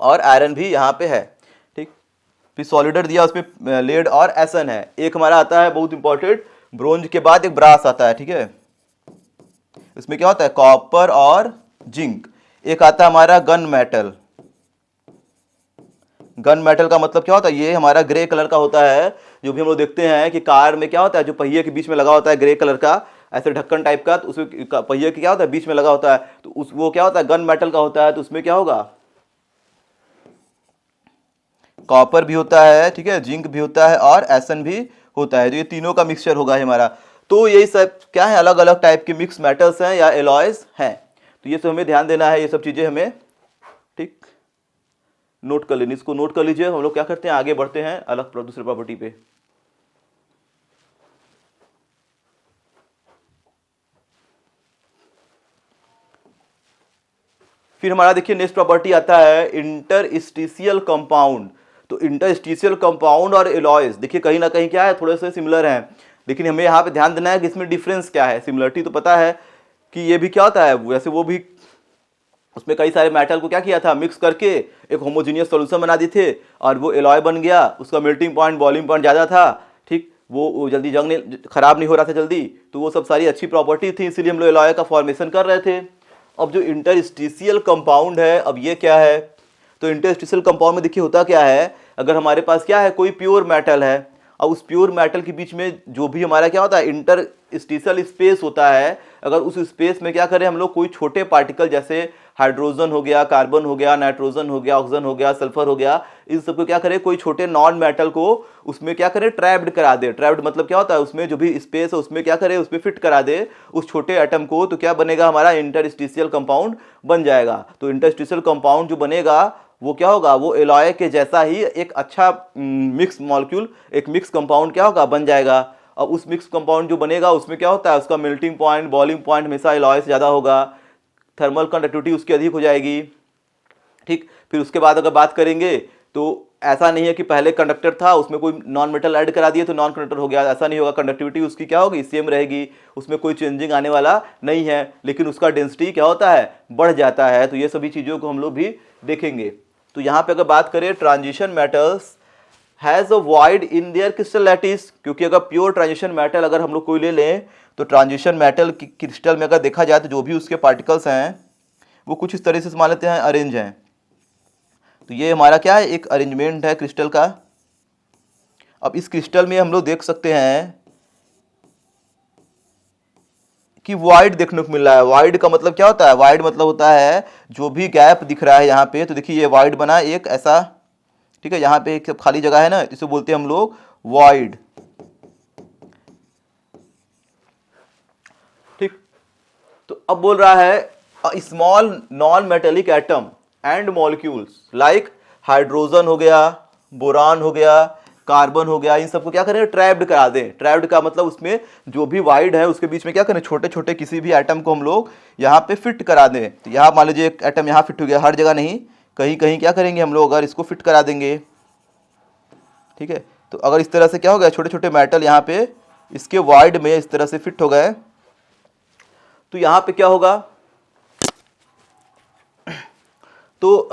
और आयरन भी यहाँ पे है, ठीक। फिर सॉलिडर दिया उसमें लेड और एसन है। एक हमारा आता है बहुत इंपॉर्टेंट, ब्रोंज के बाद एक ब्रास आता है, ठीक है, इसमें क्या होता है, कॉपर और जिंक। एक आता है हमारा गन मेटल, गन मेटल का मतलब क्या होता है, ये हमारा ग्रे कलर का होता है, जो भी हम लोग देखते हैं कि कार में क्या होता है, जो पहिए के बीच में लगा होता है ग्रे कलर का ऐसे ढक्कन टाइप का, तो उसमें पहिए के क्या होता है बीच में लगा होता है, तो वो क्या होता है, गन मेटल का होता है। तो उसमें क्या होगा, कॉपर भी होता है, ठीक है, जिंक भी होता है और एसन भी होता है। तो ये तीनों का मिक्सचर होगा हमारा। तो यही सब क्या है, अलग अलग टाइप के मिक्स मेटल्स हैं या एलॉयज हैं। तो ये सब हमें ध्यान देना है, ये सब चीजें हमें ठीक नोट कर लेनी, इसको नोट कर लीजिए। हम लोग क्या करते हैं, आगे बढ़ते हैं अलग दूसरे प्रॉपर्टी पे। फिर हमारा देखिए नेक्स्ट प्रॉपर्टी आता है इंटरस्टिशियल कंपाउंड। तो इंटरस्टिशियल कंपाउंड और एलॉयज देखिए कहीं ना कहीं क्या है, थोड़े से सिमिलर हैं, लेकिन हमें यहाँ पे ध्यान देना है कि इसमें डिफरेंस क्या है। सिमिलरिटी तो पता है कि ये भी क्या होता है, वैसे वो भी उसमें कई सारे मेटल को क्या किया था, मिक्स करके एक होमोजीनियस सॉल्यूशन बना दिए थे और वो एलॉय बन गया, उसका मेल्टिंग पॉइंट बॉइलिंग पॉइंट ज़्यादा था, ठीक, वो जल्दी जंग नहीं, खराब नहीं हो रहा था जल्दी, तो वो सब सारी अच्छी प्रॉपर्टी थी, इसीलिए हम लोग एलॉय का फॉर्मेशन कर रहे थे। अब जो इंटरस्टिशियल कंपाउंड है, अब ये क्या है, तो इंटरस्टिशियल कंपाउंड में देखिए होता क्या है, अगर हमारे पास क्या है कोई प्योर मेटल है और उस प्योर मेटल के बीच में जो भी हमारा क्या होता है इंटरस्टिशियल स्पेस होता है, अगर उस स्पेस में क्या करें हम लोग कोई छोटे पार्टिकल जैसे हाइड्रोजन हो गया, कार्बन हो गया, नाइट्रोजन हो गया, ऑक्सीजन हो गया, सल्फर हो गया, इन सबको क्या करें कोई छोटे नॉन मेटल को उसमें क्या करें ट्रैप्ड करा दे। ट्रैप्ड मतलब क्या होता है, उसमें जो भी स्पेस है उसमें क्या करें उसमें फिट करा दे उस छोटे एटम को, तो क्या बनेगा हमारा इंटरस्टिशियल कंपाउंड बन जाएगा। तो इंटरस्टिशियल कंपाउंड जो बनेगा वो क्या होगा, वो एलॉय के जैसा ही एक अच्छा मिक्स मॉलिक्यूल, एक मिक्स कंपाउंड क्या होगा बन जाएगा। अब उस मिक्स कंपाउंड जो बनेगा उसमें क्या होता है, उसका मेल्टिंग पॉइंट बॉइलिंग पॉइंट हमेशा एलॉय से ज़्यादा होगा, थर्मल कंडक्टिविटी उसकी अधिक हो जाएगी, ठीक। फिर उसके बाद अगर बात करेंगे तो ऐसा नहीं है कि पहले कंडक्टर था उसमें कोई नॉन मेटल ऐड करा दिए तो नॉन कंडक्टर हो गया, ऐसा नहीं होगा। कंडक्टिविटी उसकी क्या होगी, सेम रहेगी, उसमें कोई चेंजिंग आने वाला नहीं है, लेकिन उसका डेंसिटी क्या होता है, बढ़ जाता है। तो ये सभी चीज़ों को हम लोग भी देखेंगे। तो यहाँ पे अगर बात करें transition metals has a void in their crystal lattice, क्योंकि अगर प्योर ट्रांजिशन मेटल अगर हम लोग कोई ले लें तो ट्रांजिशन मेटल की क्रिस्टल में अगर देखा जाए तो जो भी उसके पार्टिकल्स हैं वो कुछ इस तरह से मान लेते हैं अरेंज हैं। तो ये हमारा क्या है, एक अरेंजमेंट है क्रिस्टल का। अब इस क्रिस्टल में हम लोग देख सकते हैं कि वाइड देखने को मिल रहा है। वाइड का मतलब क्या होता है, वाइड मतलब होता है जो भी गैप दिख रहा है यहाँ पे, तो देखिए ये वाइड बना एक ऐसा, ठीक है, यहाँ पे एक खाली जगह है ना, इसे बोलते हैं हम लोग वाइड, ठीक। तो अब बोल रहा है small non metallic atom and molecules like hydrogen हो गया, बोरान हो गया, कार्बन हो गया, इन सबको क्या करें, ट्रैप्ड करा दें। ट्रैप्ड का मतलब उसमें जो भी वाइड है उसके बीच में क्या करें, छोटे छोटे किसी भी एटम को हम लोग यहाँ पे फिट करा दें। तो यहाँ मान लीजिए एक एटम यहाँ फिट हो गया, हर जगह नहीं, कहीं कहीं क्या करेंगे हम लोग, अगर इसको फिट करा देंगे, ठीक है। तो अगर इस तरह से क्या हो गया, छोटे छोटे मेटल यहाँ पे इसके वाइड में इस तरह से फिट हो गए, तो यहाँ पे क्या होगा, तो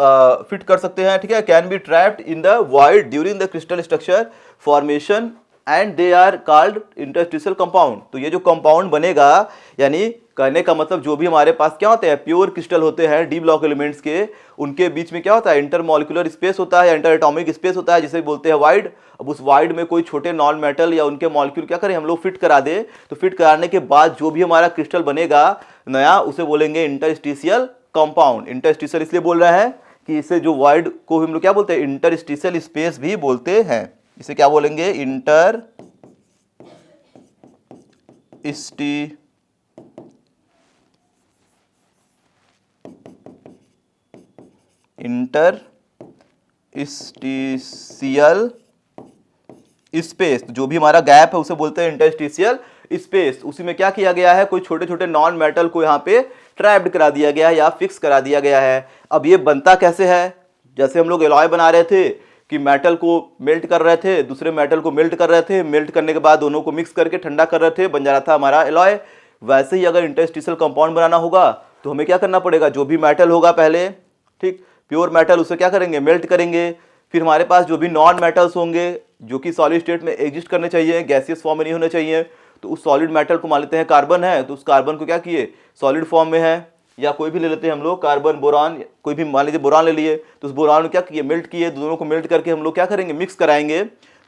फिट कर सकते हैं, ठीक है। Can be trapped in the void during the crystal structure formation and they are called interstitial compound. तो ये जो कंपाउंड बनेगा, यानी कहने का मतलब जो भी हमारे पास क्या होते हैं, प्योर क्रिस्टल होते हैं डी ब्लॉक एलिमेंट्स के, उनके बीच में क्या होता है, इंटरमॉलिक्यूलर स्पेस होता है, इंटर एटॉमिक स्पेस होता है, जिसे बोलते हैं वाइड। अब उस वाइड में कोई छोटे नॉन मेटल या उनके मॉलिक्यूल क्या करें हम लोग फिट करा दे, तो फिट कराने के बाद जो भी हमारा क्रिस्टल बनेगा नया, उसे बोलेंगे इंटरस्टिशियल कंपाउंड। इंटरस्टिशियल इसलिए बोल रहा है कि इसे जो वाइड को हम लोग क्या बोलते हैं, इंटरस्टिशियल स्पेस भी बोलते हैं। इसे क्या बोलेंगे, इंटरस्टिशियल स्पेस। जो भी हमारा गैप है उसे बोलते हैं इंटरस्टिशियल स्पेस। उसी में क्या किया गया है, कोई छोटे छोटे नॉन मेटल को यहाँ पे ट्रैप्ड करा दिया गया है या फिक्स करा दिया गया है। अब ये बनता कैसे है, जैसे हम लोग एलॉय बना रहे थे कि मेटल को मेल्ट कर रहे थे, दूसरे मेटल को मेल्ट कर रहे थे, मेल्ट करने के बाद दोनों को मिक्स करके ठंडा कर रहे थे, बन जा रहा था हमारा एलॉय। वैसे ही अगर इंटरस्टिशियल कंपाउंड बनाना होगा तो हमें क्या करना पड़ेगा, जो भी मेटल होगा पहले, ठीक, प्योर मेटल, उसे क्या करेंगे, मेल्ट करेंगे। फिर हमारे पास जो भी नॉन मेटल्स होंगे जो कि सॉलिड स्टेट में एग्जिस्ट करने चाहिए, गैसियस फॉर्म में नहीं होने चाहिए, तो उस सॉलिड मेटल को मान लेते हैं कार्बन है, तो उस कार्बन को क्या किए, सॉलिड फॉर्म में है, या कोई भी ले लेते हैं हम लोग कार्बन, बोरान, कोई भी मान लीजिए बोरान ले लिए, तो उस बोरान को क्या किए, मेल्ट किए, दोनों को मेल्ट करके हम लोग क्या करेंगे, मिक्स कराएंगे।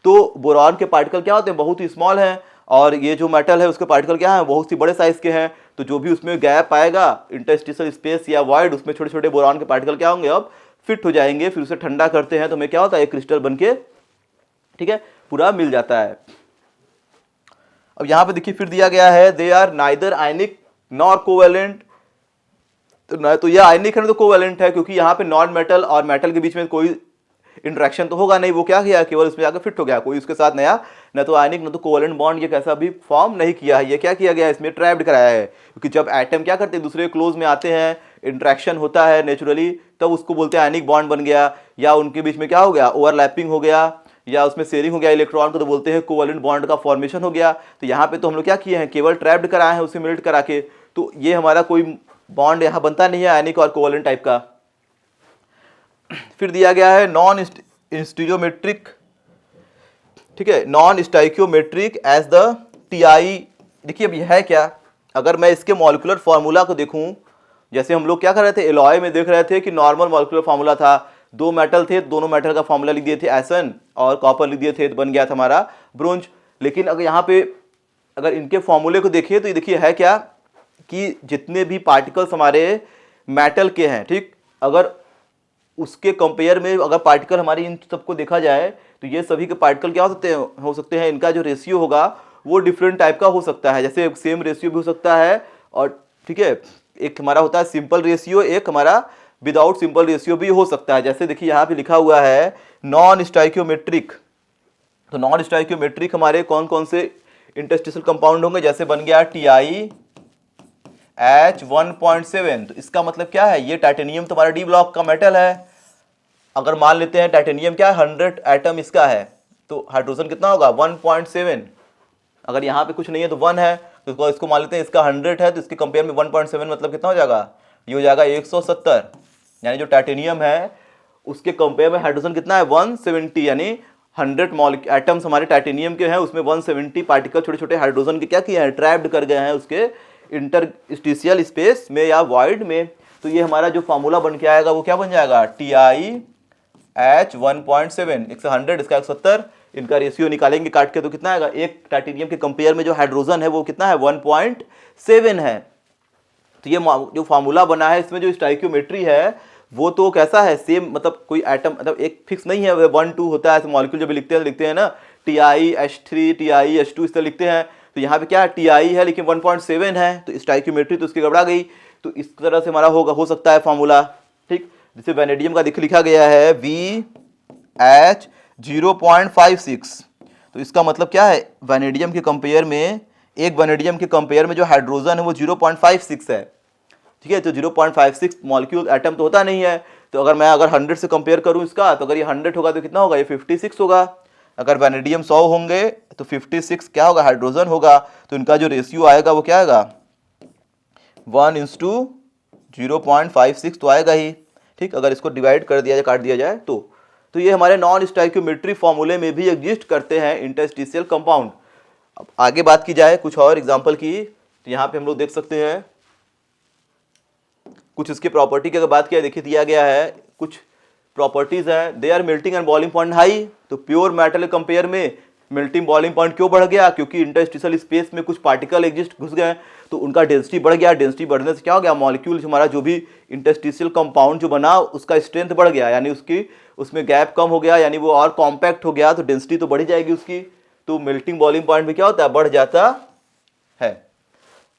तो बोरान के पार्टिकल क्या होते हैं, बहुत ही स्मॉल हैं, और ये जो मेटल है उसके पार्टिकल क्या है, बहुत ही बड़े साइज के हैं। तो जो भी उसमें गैप आएगा इंटरस्टिशियल स्पेस या वाइड, उसमें छोटे छोटे बोरान के पार्टिकल क्या होंगे, अब फिट हो जाएंगे। फिर उसे ठंडा करते हैं तो हमें क्या होता है, एक क्रिस्टल बनके, ठीक है, पूरा मिल जाता है। अब यहां पे देखिए फिर दिया गया है, they are neither ionic nor covalent. तो ये आयनिक है ना, तो कोवेलेंट है, क्योंकि यहाँ पे नॉन मेटल और मेटल के बीच में कोई इंटरेक्शन तो होगा नहीं, वो क्या किया, केवल उसमें जाकर फिट हो गया, कोई उसके साथ नया न तो आयनिक न तो कोवेलेंट बॉन्ड ये कैसा भी फॉर्म नहीं किया है। ये क्या किया गया है, इसमें ट्रैप्ड कराया है, क्योंकि जब एटम क्या करते हैं, दूसरे क्लोज में आते हैं, इंटरेक्शन होता है नेचुरली, तब उसको बोलते हैं आयनिक बॉन्ड बन गया, या उनके बीच में क्या हो गया, ओवरलैपिंग हो गया, या उसमें शेयरिंग हो गया इलेक्ट्रॉन को, तो बोलते हैं कोवेलेंट बॉन्ड का फॉर्मेशन हो गया। तो यहाँ पे तो हम लोग क्या किए हैं, केवल ट्रैप्ड कराए हैं उसे मेल्ट करा के, तो ये हमारा कोई बॉन्ड यहाँ बनता नहीं है आयनिक और कोवेलेंट टाइप का। फिर दिया गया है नॉन स्टीरियोमेट्रिक, ठीक है, non stoichiometric as the TI. देखिए अब यह है क्या, अगर मैं इसके मॉलिक्यूलर फार्मूला को देखूं, जैसे हम लोग क्या कर रहे थे, एलॉय में देख रहे थे कि नॉर्मल मॉलिक्यूलर फार्मूला था, दो मेटल थे, दोनों मेटल का फार्मूला लिख दिए थे एसन, और कॉपर लिख दिए थे, तो बन गया था हमारा ब्रोंज। लेकिन अगर यहाँ पे अगर इनके फॉर्मूले को देखिए तो ये देखिए है क्या, कि जितने भी पार्टिकल्स हमारे मेटल के हैं, ठीक, अगर उसके कंपेयर में अगर पार्टिकल हमारी इन सबको देखा जाए तो ये सभी के पार्टिकल क्या हो सकते हैं, इनका जो रेशियो होगा वो डिफरेंट टाइप का हो सकता है। जैसे सेम रेशियो भी हो सकता है, और ठीक है, एक हमारा होता है सिंपल रेशियो, एक हमारा विदाउट सिंपल रेशियो भी हो सकता है। जैसे देखिए यहाँ पे लिखा हुआ है नॉन स्टाइकियोमेट्रिक, तो नॉन स्टाइकियोमेट्रिक हमारे कौन कौन से इंटरस्टिशियल कंपाउंड होंगे, जैसे बन गया TiH1.7, तो इसका मतलब क्या है, ये टाइटेनियम तुम्हारा डी ब्लॉक का मेटल है, अगर मान लेते हैं टाइटेनियम क्या है 100 एटम इसका है, तो हाइड्रोजन कितना होगा 1.7। अगर यहाँ पे कुछ नहीं है तो 1 है, तो इसको मान लेते हैं इसका 100 है, तो इसके कंपेयर में 1.7 मतलब कितना हो जाएगा, ये हो जाएगा 170। यानी जो टाइटेनियम है उसके कंपेयर में हाइड्रोजन कितना है 170, यानी 100 एटम्स हमारे टाइटेनियम के हैं, उसमें 170 पार्टिकल छोटे छोटे हाइड्रोजन के क्या किए हैं, ट्रैप्ड कर गए हैं उसके इंटरस्टिशियल स्पेस में या वॉइड में। तो ये हमारा जो फार्मूला बन के आएगा वो क्या बन जाएगा, TiH 1.7, 100 इसका 170, इनका रेशियो निकालेंगे काट के तो कितना आएगा, एक टाइटेनियम के कंपेयर में जो हाइड्रोजन है वो कितना है 1.7 है। तो ये जो फार्मूला बना है इसमें जो स्टाइक्योमेट्री है वो तो कैसा है, सेम, मतलब कोई एटम मतलब एक फिक्स नहीं है, 1 2 होता है। मॉलिक्यूल जब लिखते हैं ना TiH3 TiH2 इस तरह लिखते हैं, तो यहाँ पे क्या है Ti है लेकिन 1.7 है, तो स्टाइक्योमेट्री तो उसकी गड़बड़ा गई। तो इस तरह से हमारा हो सकता है फार्मूला, ठीक। जैसे वैनेडियम का लिखा गया है VH 0.56, तो इसका मतलब क्या है, वैनेडियम के कंपेयर में, एक वैनेडियम के कंपेयर में जो हाइड्रोजन है वो 0.56 है, ठीक है। तो 0.56 मॉलिक्यूल एटम तो होता नहीं है, तो अगर मैं 100 से कंपेयर करूं इसका, तो अगर ये 100 होगा तो कितना होगा, ये 56 होगा। अगर वैनेडियम 100 होंगे तो 56 क्या होगा, हाइड्रोजन होगा। तो इनका जो रेशियो आएगा वो क्या आएगा, 1:0.56 तो आएगा ही, ठीक। अगर इसको डिवाइड कर दिया जाए, काट दिया जाए तो ये हमारे नॉन स्टाइक्योमेट्री फॉर्मूले में भी एग्जिस्ट करते हैं इंटरस्टिशियल कंपाउंड। अब आगे बात की जाए कुछ और एग्जांपल की, तो यहाँ पे हम लोग देख सकते हैं कुछ इसके प्रॉपर्टी की अगर बात किया, देखिए दिया गया है कुछ प्रॉपर्टीज हैं। They are melting and boiling point high, तो प्योर मेटल कंपेयर में मेल्टिंग बॉइलिंग पॉइंट क्यों बढ़ गया, क्योंकि इंटरस्टिशियल स्पेस में कुछ पार्टिकल एग्जिस्ट घुस गए, तो उनका डेंसिटी बढ़ गया। डेंसिटी बढ़ने से क्या हो गया, मॉलिक्यूल हमारा जो भी इंटरस्टिशियल कंपाउंड जो बना उसका स्ट्रेंथ बढ़ गया, यानी उसमें गैप कम हो गया, यानी वो और कॉम्पैक्ट हो गया, तो डेंसिटी तो बढ़ जाएगी उसकी। तो मेल्टिंग बॉइलिंग पॉइंट में क्या होता है, बढ़ जाता है।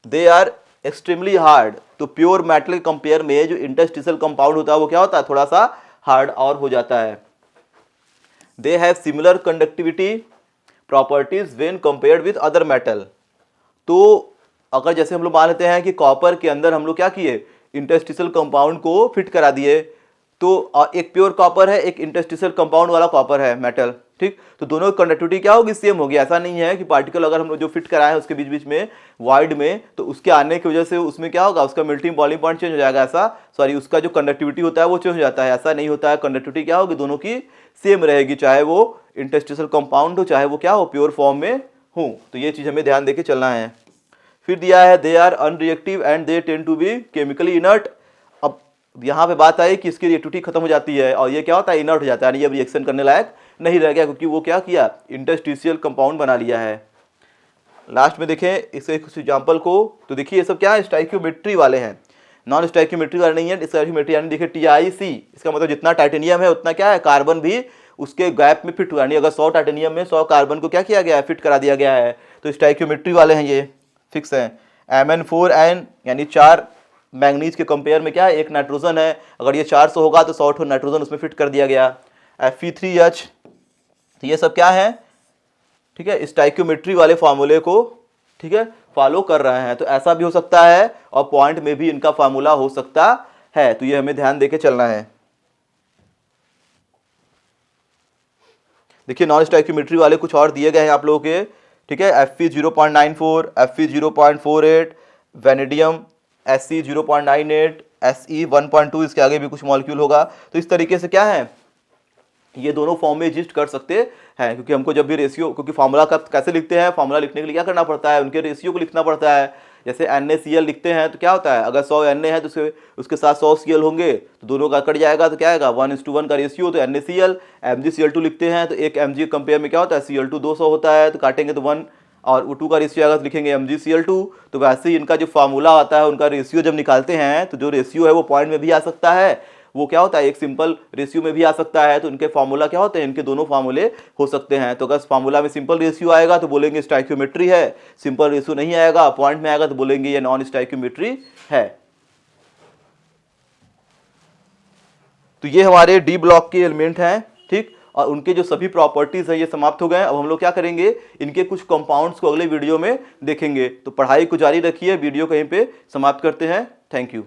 दे आर एक्सट्रीमली हार्ड, तो प्योर मेटल के कंपेयर में जो इंटरस्टिशियल कंपाउंड होता है वो क्या होता है, थोड़ा सा हार्ड और हो जाता है। They have similar conductivity properties when compared with other metal, तो अगर जैसे हम लोग मान लेते हैं कि कॉपर के अंदर हम लोग क्या किए, इंटरस्टिशियल कंपाउंड को फिट करा दिए, तो एक प्योर कॉपर है, एक इंटरस्टिशियल कंपाउंड वाला कॉपर है मेटल, ठीक। तो दोनों की कंडक्टिविटी क्या होगी, सेम होगी। ऐसा नहीं है कि पार्टिकल अगर हम लोग जो फिट कराए हैं उसके बीच बीच में वाइड में, तो उसके आने की वजह से उसमें क्या होगा, उसका मेल्टिंग बॉइलिंग पॉइंट चेंज हो जाएगा, ऐसा सॉरी उसका जो कंडक्टिविटी होता है वो चेंज हो जाता है, ऐसा नहीं होता है। कंडक्टिविटी क्या होगी, दोनों की सेम रहेगी, चाहे वो इंटरस्टिशियल कंपाउंड हो चाहे वो क्या हो, प्योर फॉर्म में हो। तो ये चीज़ हमें ध्यान देके चलना है। फिर दिया है they are unreactive and they tend to be chemically inert. अब यहाँ पे बात आई कि इसकी रिएक्टिविटी खत्म हो जाती है और ये क्या होता है, इनर्ट हो जाता है, यानी ये रिएक्शन करने लायक नहीं रह गया, क्योंकि वो क्या किया, इंटरस्टिशियल कंपाउंड बना लिया है। लास्ट में देखें इसे कुछ एग्जाम्पल को, तो देखिए ये सब क्या है, स्टाइक्योमेट्री वाले हैं, नॉन स्टाइक्योमेट्री वाले नहीं है। स्टाइक्योमेट्री यानी देखिए TiC, इसका मतलब जितना टाइटेनियम है उतना क्या है, कार्बन भी उसके गैप में फिट हुआ, यानी अगर 100 टाइटेनियम में 100 कार्बन को क्या किया गया है, फिट करा दिया गया है। तो स्टाइक्योमेट्री वाले हैं, ये फिक्स है। Mn4n यानी 4 मैंगनीज के कंपेयर में क्या है, एक नाइट्रोजन है, अगर ये 400 होगा तो 100 नाइट्रोजन उसमें फिट कर दिया गया। Fe3H, तो ये सब क्या है, ठीक है, स्टाइक्योमेट्री वाले फार्मूले को, ठीक है, फॉलो कर रहे हैं। तो ऐसा भी हो सकता है और पॉइंट में भी इनका फार्मूला हो सकता है, तो ये हमें ध्यान देके चलना है। देखिए नॉन स्टाइक्योमेट्री वाले कुछ और दिए गए हैं आप लोगों के, ठीक है। Fe 0.94, Fe 0.48, vanadium Se 0.98, Se 1.2, इसके आगे भी कुछ मॉलिक्यूल होगा। तो इस तरीके से क्या है, ये दोनों फॉर्म में एग्जिस्ट कर सकते हैं, क्योंकि हमको जब भी रेशियो, क्योंकि फार्मूला का कैसे लिखते हैं, फार्मूला लिखने के लिए क्या करना पड़ता है, उनके रेशियो को लिखना पड़ता है। जैसे NaCl लिखते हैं तो क्या होता है, अगर 100 Na है तो उसके साथ 100 Cl होंगे, तो दोनों का कट जाएगा, तो क्या आएगा 1:1 का रेशियो, तो NaCl। MgCl2 लिखते हैं तो एक Mg कंपेयर में क्या होता है, Cl2 200 होता है, तो काटेंगे तो 1 और 2 का रेशियो आएगा तो लिखेंगे MgCl2। तो वैसे ही इनका जो फार्मूला आता है उनका रेशियो जब निकालते हैं तो जो रेशियो है वो पॉइंट में भी आ सकता है, वो क्या होता है एक सिंपल रेशियो में भी आ सकता है। तो इनके फार्मूला क्या होते हैं, इनके दोनों फार्मूले हो सकते हैं। तो अगर फार्मूला में सिंपल रेशियो आएगा तो बोलेंगे स्टाइक्योमेट्री है, सिंपल रेशियो नहीं आएगा, पॉइंट में आएगा तो बोलेंगे ये नॉन स्टाइक्योमेट्री है। तो ये हमारे डी ब्लॉक के एलिमेंट हैं, ठीक, और उनके जो सभी प्रॉपर्टीज है ये समाप्त हो गए। अब हम लोग क्या करेंगे, इनके कुछ कंपाउंड्स को अगले वीडियो में देखेंगे। तो पढ़ाई को जारी रखिए, वीडियो कहीं पे समाप्त करते हैं। Thank you.